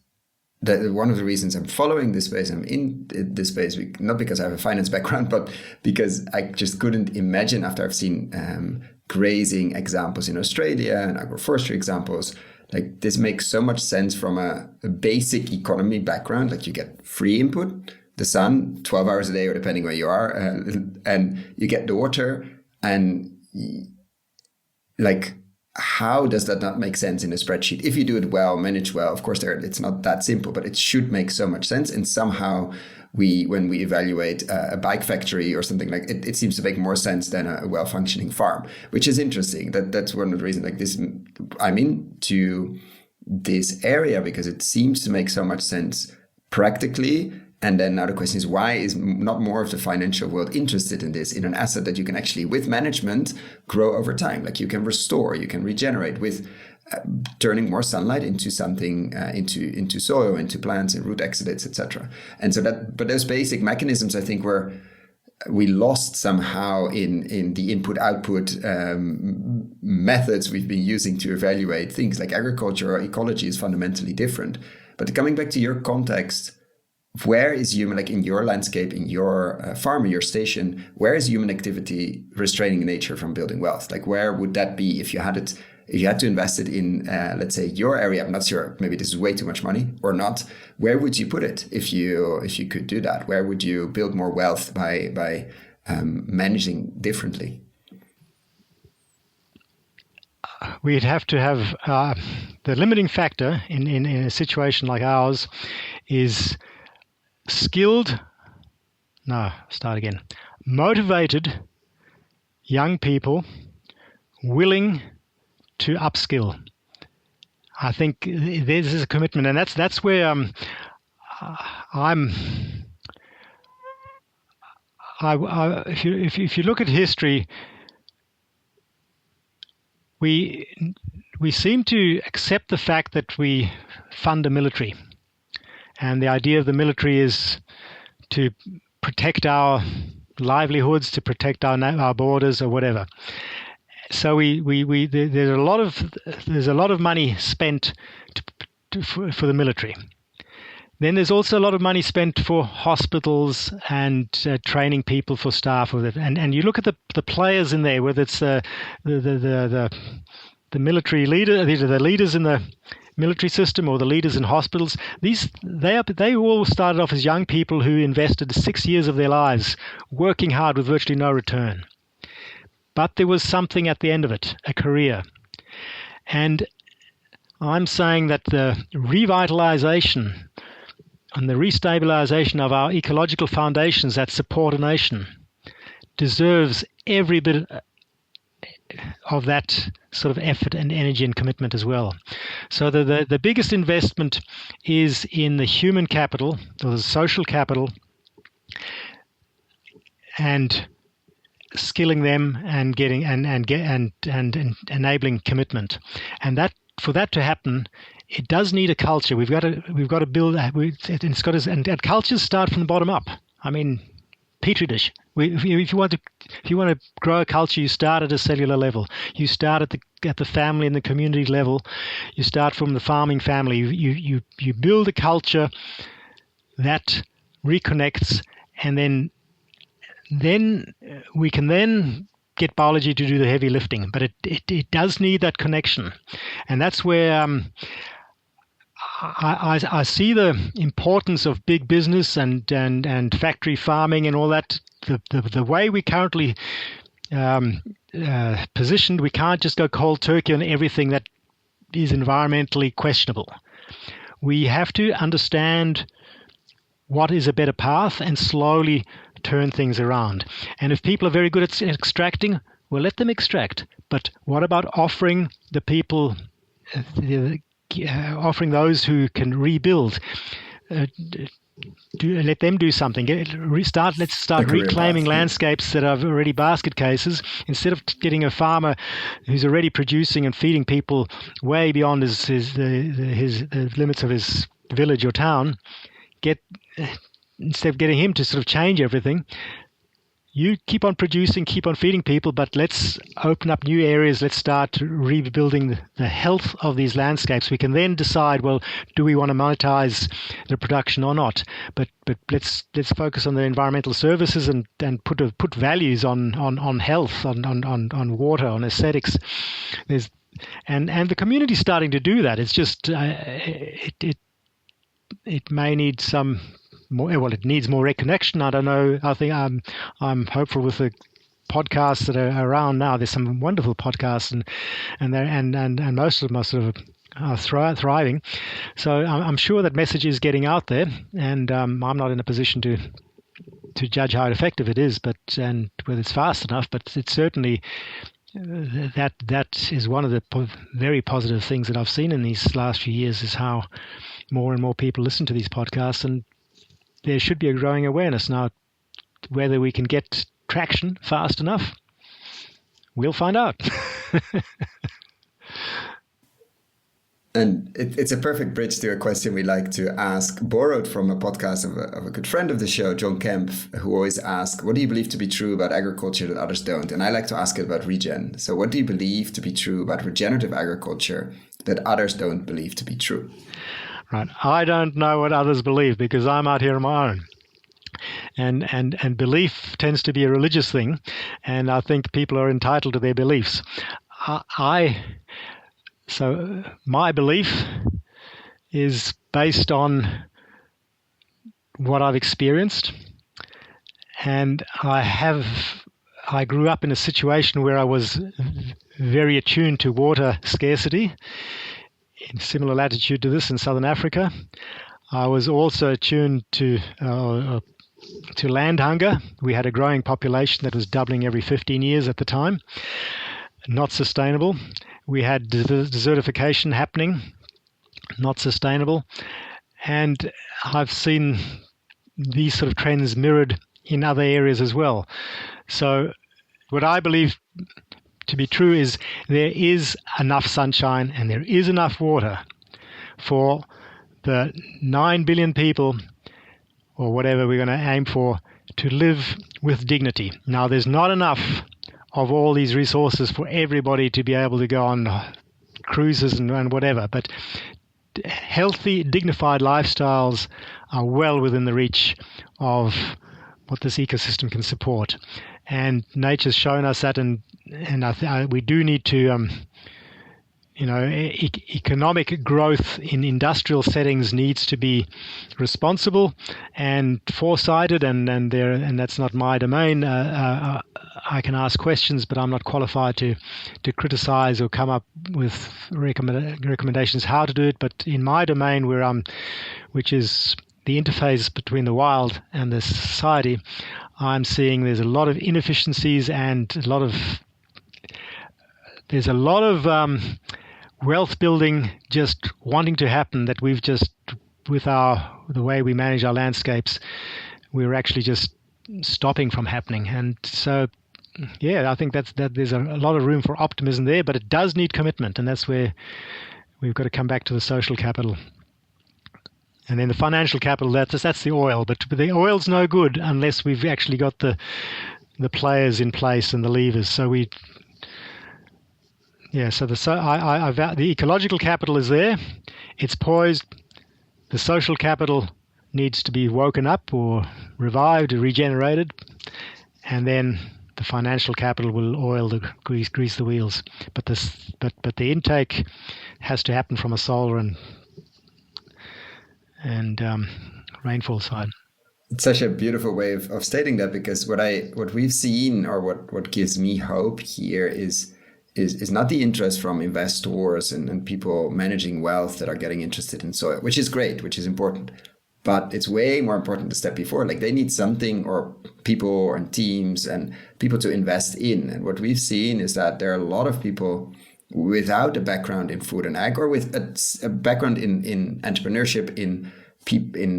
one of the reasons I'm following this space, I'm in this space, not because I have a finance background, but because I just couldn't imagine, after I've seen grazing examples in Australia and agroforestry examples, like this makes so much sense from a basic economy background. Like you get free input, the sun, 12 hours a day, or depending where you are, and you get the water. And like, how does that not make sense in a spreadsheet? If you do it well, manage well, of course, it's not that simple, but it should make so much sense. And somehow when we evaluate a bike factory or something, like it seems to make more sense than a well-functioning farm, which is interesting. That's one of the reasons, like this, I'm into this area because it seems to make so much sense practically. And then now the question is, why is not more of the financial world interested in this, in an asset that you can actually, with management, grow over time? Like you can restore, you can regenerate with turning more sunlight into something, into soil, into plants and root exudates, etc. And so but those basic mechanisms, I think, we lost somehow in the input-output methods we've been using to evaluate things. Like agriculture or ecology is fundamentally different. But coming back to your context, where is human, like in your landscape, in your farm, your station, where is human activity restraining nature from building wealth? Like where would that be if you had to invest it in, let's say, your area? I'm not sure, maybe this is way too much money or not. Where would you put it if you could do that? Where would you build more wealth by managing differently? We'd have to have the limiting factor in a situation like ours is motivated young people willing to upskill. I think this is a commitment, and that's where if you look at history, we seem to accept the fact that we fund a military. And the idea of the military is to protect our livelihoods, to protect our borders or whatever. So there's a lot of money spent for the military. Then there's also a lot of money spent for hospitals and training people for staff. And you look at the players in there, whether it's the military leader, the leaders in the military system or the leaders in hospitals. They all started off as young people who invested 6 years of their lives working hard with virtually no return. But there was something at the end of it, a career. And I'm saying that the revitalization and the restabilization of our ecological foundations that support a nation deserves every bit of that sort of effort and energy and commitment as well. So the biggest investment is in the human capital or the social capital, and skilling them and getting and enabling commitment. And that, for that to happen, it does need a culture. We've got to build. And cultures start from the bottom up. I mean, petri dish. If you want to grow a culture, you start at a cellular level. You start at the family and the community level. You start from the farming family. You build a culture that reconnects, and then we can then get biology to do the heavy lifting. But it does need that connection, and that's where I see the importance of big business and factory farming and all that. The way we currently positioned, we can't just go cold turkey on everything that is environmentally questionable. We have to understand what is a better path and slowly turn things around. And if people are very good at extracting, well, let them extract. But what about offering the people, offering those who can rebuild? Let them do something. Let's start reclaiming landscapes that are already basket cases, instead of getting a farmer who's already producing and feeding people way beyond the limits of his village or town. Instead of getting him to sort of change everything, you keep on producing, keep on feeding people, but let's open up new areas. Let's start rebuilding the health of these landscapes. We can then decide, well, do we want to monetize the production or not? But let's focus on the environmental services and put values on health, on water, on aesthetics. And the community's starting to do that. It's just it may need some more. Well, it needs more reconnection. I don't know. I think I'm hopeful with the podcasts that are around now. There's some wonderful podcasts, and most of them are sort of thriving. So I'm sure that message is getting out there, and I'm not in a position to judge how effective it is, and whether it's fast enough. But it's certainly that is one of the very positive things that I've seen in these last few years, is how more and more people listen to these podcasts, and there should be a growing awareness now. Whether we can get traction fast enough, we'll find out. And it's a perfect bridge to a question we like to ask, borrowed from a podcast of a good friend of the show, John Kemp, who always asks, what do you believe to be true about agriculture that others don't? And I like to ask it about regen. So what do you believe to be true about regenerative agriculture that others don't believe to be true? Right. I don't know what others believe, because I'm out here on my own. And belief tends to be a religious thing, and I think people are entitled to their beliefs. So my belief is based on what I've experienced, and I grew up in a situation where I was very attuned to water scarcity, in similar latitude to this in southern Africa. I was also attuned to land hunger. We had a growing population that was doubling every 15 years at the time. Not sustainable. We had desertification happening. Not sustainable. And I've seen these sort of trends mirrored in other areas as well. So what I believe to be true is there is enough sunshine and there is enough water for the 9 billion people, or whatever we're going to aim for, to live with dignity. Now, there's not enough of all these resources for everybody to be able to go on cruises and whatever, but healthy, dignified lifestyles are well within the reach of what this ecosystem can support. And nature's shown us that, and we do need to, economic growth in industrial settings needs to be responsible and foresighted, and that's not my domain. I can ask questions, but I'm not qualified to criticize or come up with recommendations how to do it. But in my domain, which is the interface between the wild and the society, I'm seeing there's a lot of inefficiencies and a lot of there's a lot of wealth building just wanting to happen that we've just, with the way we manage our landscapes, we're actually just stopping from happening. And so, I think that there's a lot of room for optimism there, but it does need commitment, and that's where we've got to come back to the social capital. And then the financial capital, that's the oil. But the oil's no good unless we've actually got the players in place and the levers. So the ecological capital is there. It's poised. The social capital needs to be woken up or revived or regenerated. And then the financial capital will grease the wheels. But the intake has to happen from a solar and rainfall side. It's such a beautiful way of stating that, because what we've seen, or what gives me hope here is not the interest from investors and people managing wealth that are getting interested in soil, which is great, which is important. But it's way more important the step before. Like, they need something, or people and teams and people to invest in. And what we've seen is that there are a lot of people without a background in food and ag, or with a background in entrepreneurship, in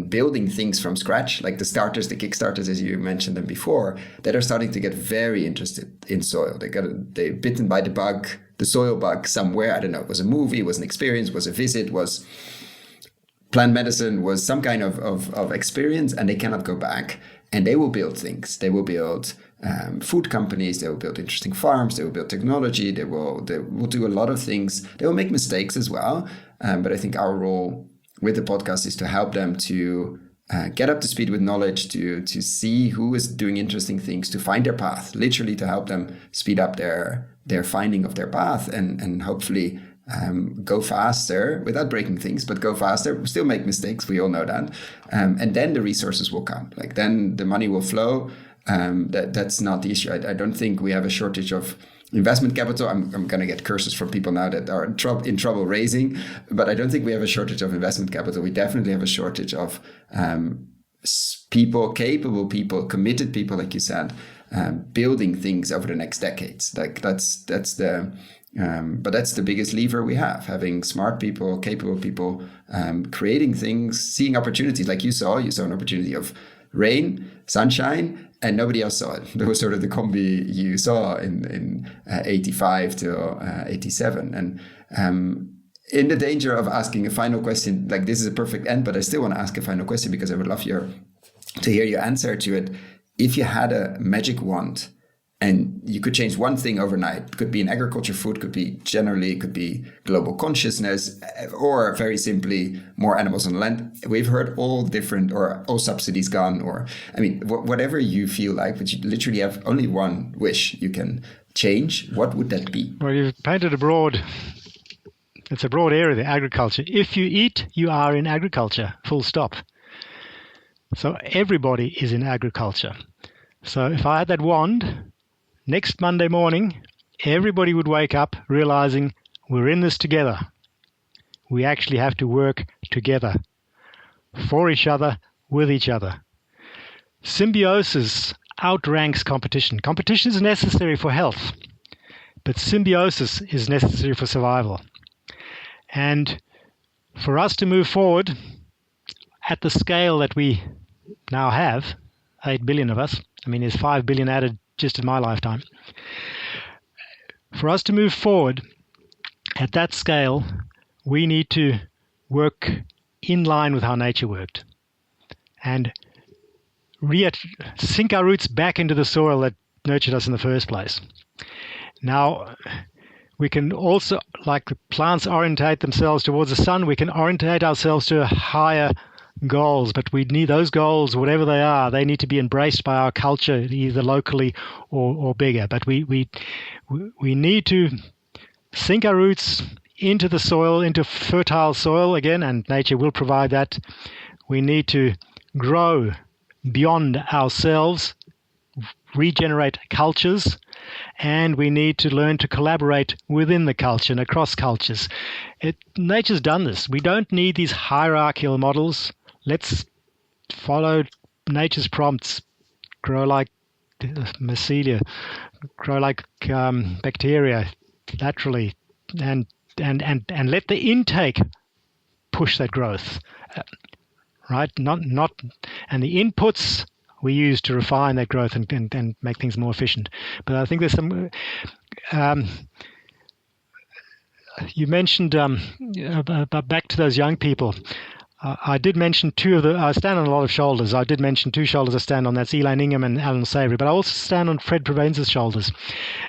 building things from scratch, like the Kickstarters, as you mentioned them before, that are starting to get very interested in soil. They bitten by the soil bug somewhere. I don't know. It was a movie, was an experience, was a visit, was plant medicine, was some kind of experience, and they cannot go back. And they will build things. They will build food companies. They will build interesting farms. They will build technology. They will do a lot of things. They will make mistakes as well. But I think our role with the podcast is to help them to get up to speed with knowledge, to see who is doing interesting things, to find their path, literally to help them speed up their finding of their path, and hopefully go faster without breaking things, but go faster, still make mistakes. We all know that. And then the resources will come. Like, then the money will flow. That's not the issue. I don't think we have a shortage of investment capital. I'm going to get curses from people now that are in trouble raising, but I don't think we have a shortage of investment capital. We definitely have a shortage of people, capable people, committed people, like you said, building things over the next decades. Like, that's the biggest lever we have, having smart people, capable people, creating things, seeing opportunities. Like you saw an opportunity of rain, sunshine, and nobody else saw it. That was sort of the combi you saw in 85 to 87. And in the danger of asking a final question, like, this is a perfect end, but I still want to ask a final question, because I would love to hear your answer to it. If you had a magic wand and you could change one thing overnight, it could be in agriculture, food, could be global consciousness, or very simply more animals on land. We've heard all different, or all subsidies gone, or, I mean, whatever you feel like, but you literally have only one wish you can change. What would that be? Well, you've painted it's a broad area, the agriculture. If you eat, you are in agriculture, full stop. So everybody is in agriculture. So if I had that wand, next Monday morning, everybody would wake up realizing we're in this together. We actually have to work together, for each other, with each other. Symbiosis outranks competition. Competition is necessary for health, but symbiosis is necessary for survival. And for us to move forward at the scale that we now have, 8 billion of us, I mean, there's 5 billion added just in my lifetime. For us to move forward at that scale, we need to work in line with how nature worked, and sink our roots back into the soil that nurtured us in the first place. Now, we can also, like the plants orientate themselves towards the sun, we can orientate ourselves to higher goals, but we need those goals, whatever they are, they need to be embraced by our culture, either locally or bigger. But we need to sink our roots into the soil, into fertile soil again, and nature will provide that. We need to grow beyond ourselves, regenerate cultures, and we need to learn to collaborate within the culture and across cultures. Nature's done this. We don't need these hierarchical models. Let's follow nature's prompts. Grow like mycelia, grow like bacteria, laterally, and let the intake push that growth, right? Not and the inputs we use to refine that growth and make things more efficient. But I think there's some. You mentioned about back to those young people. I did mention I stand on a lot of shoulders. I did mention two shoulders I stand on. That's Elaine Ingham and Alan Savory. But I also stand on Fred Provenza's shoulders.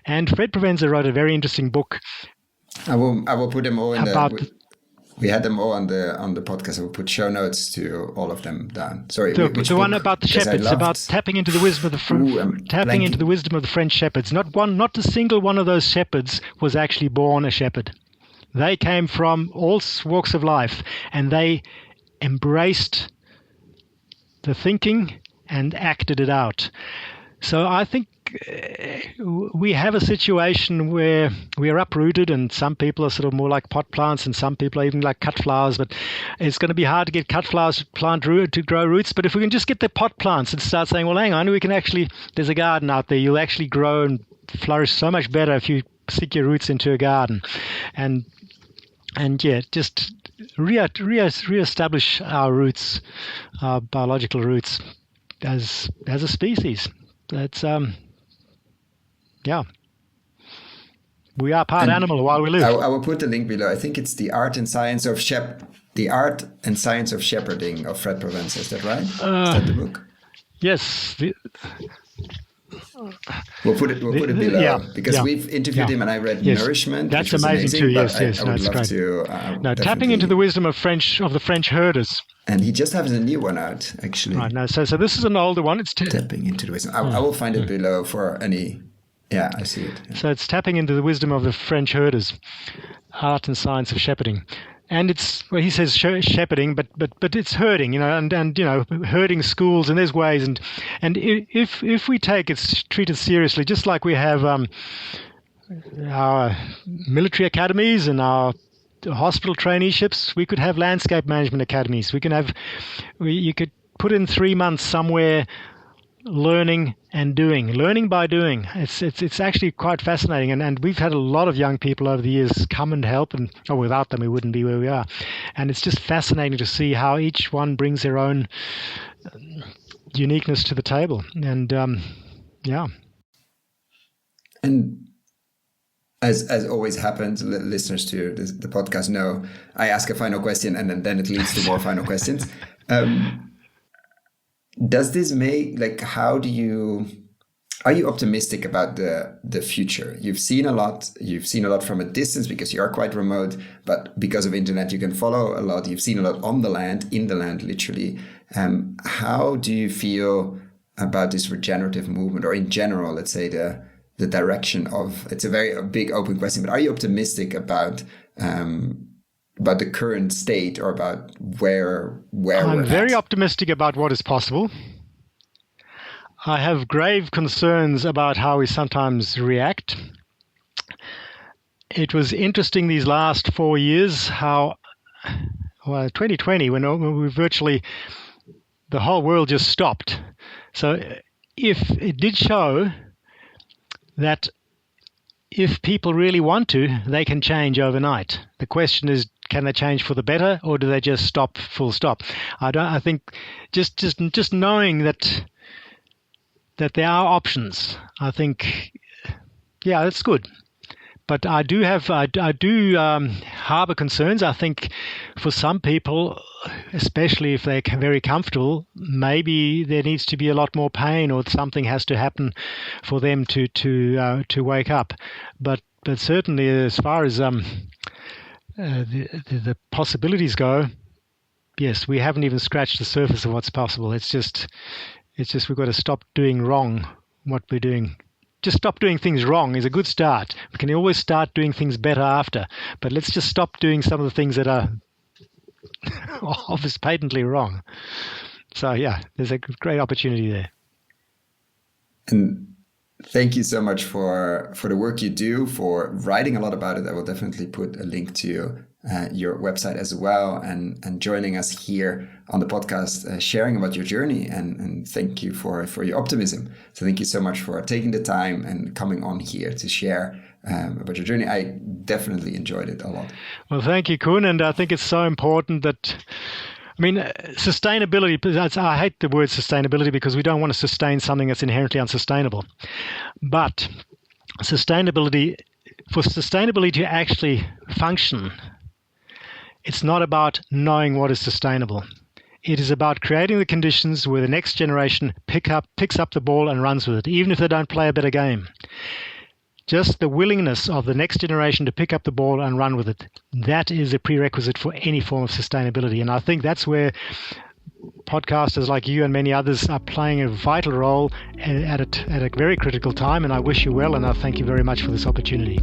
And Fred Provenza wrote a very interesting book. I will put them all in we had them all on the podcast. I will put show notes to all of them down. Sorry, the one about the shepherds, about tapping into the wisdom of the wisdom of the French shepherds. Not a single one of those shepherds was actually born a shepherd. They came from all walks of life, and they embraced the thinking and acted it out. So I think we have a situation where we are uprooted, and some people are sort of more like pot plants, and some people are even like cut flowers. But it's going to be hard to get cut flowers to grow roots. But if we can just get the pot plants and start saying, well, hang on, we can actually, there's a garden out there. You'll actually grow and flourish so much better if you stick your roots into a garden. And yeah, just reestablish our roots, our biological roots as a species. That's we are part animal while we live. I will put the link below. I think it's the art and science of shepherding of Fred Provenza. Is that right? Is that the book? Yes. We'll put it below because we've interviewed him and I read Nourishment. That's amazing too. Yes, I would love to. Tapping into the wisdom of the French herders. And he just has a new one out, actually. Right. No, so this is an older one. It's tapping into the wisdom. I will find it below for any. Yeah, I see it. Yeah. So it's tapping into the wisdom of the French herders, art and science of shepherding. And it's, well, he says shepherding, but it's herding, and herding schools, and there's ways, and if we treat it seriously, just like we have our military academies and our hospital traineeships, we could have landscape management academies. You could put in 3 months somewhere, learning by doing. It's actually quite fascinating, and we've had a lot of young people over the years come and help, and without them we wouldn't be where we are. And it's just fascinating to see how each one brings their own uniqueness to the table. And and as always happens, listeners to the podcast know I ask a final question, and then it leads to more final questions. Does this make, are you optimistic about the future? You've seen a lot from a distance because you are quite remote, but because of internet you can follow a lot. You've seen a lot on the land, in the land, literally. How do you feel about this regenerative movement, or in general, let's say the direction of, it's a big open question, but are you optimistic about the current state, or about where I'm very optimistic about what is possible. I have grave concerns about how we sometimes react. It was interesting these last 4 years how, 2020, when we virtually, the whole world just stopped. So if it did show that if people really want to, they can change overnight. The question is, can they change for the better, or do they just stop full stop? I think just knowing that there are options, I think, that's good. But I do harbor concerns. I think for some people, especially if they're very comfortable, maybe there needs to be a lot more pain, or something has to happen for them to wake up. But certainly, as far as the possibilities go, yes, we haven't even scratched the surface of what's possible. It's just we've got to stop doing wrong what we're doing. Just stop doing things wrong is a good start. We can always start doing things better after. But let's just stop doing some of the things that are obviously patently wrong. So there's a great opportunity there. And Thank you so much for the work you do, for writing a lot about it. I will definitely put a link to your website as well, and joining us here on the podcast, sharing about your journey, and thank you for your optimism. So thank you so much for taking the time and coming on here to share about your journey. I definitely enjoyed it a lot. Well, thank you, Koen, and I think it's so important that, I mean, sustainability, I hate the word sustainability because we don't want to sustain something that's inherently unsustainable. But for sustainability to actually function, it's not about knowing what is sustainable. It is about creating the conditions where the next generation picks up the ball and runs with it, even if they don't play a better game. Just the willingness of the next generation to pick up the ball and run with it. That is a prerequisite for any form of sustainability. And I think that's where podcasters like you and many others are playing a vital role at a very critical time. And I wish you well, and I thank you very much for this opportunity.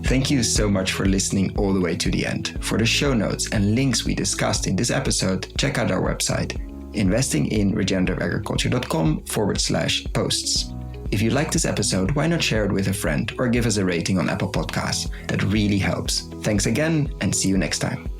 Thank you so much for listening all the way to the end. For the show notes and links we discussed in this episode, check out our website, investinginregenerativeagriculture.com/posts. If you like this episode, why not share it with a friend or give us a rating on Apple Podcasts? That really helps. Thanks again, and see you next time.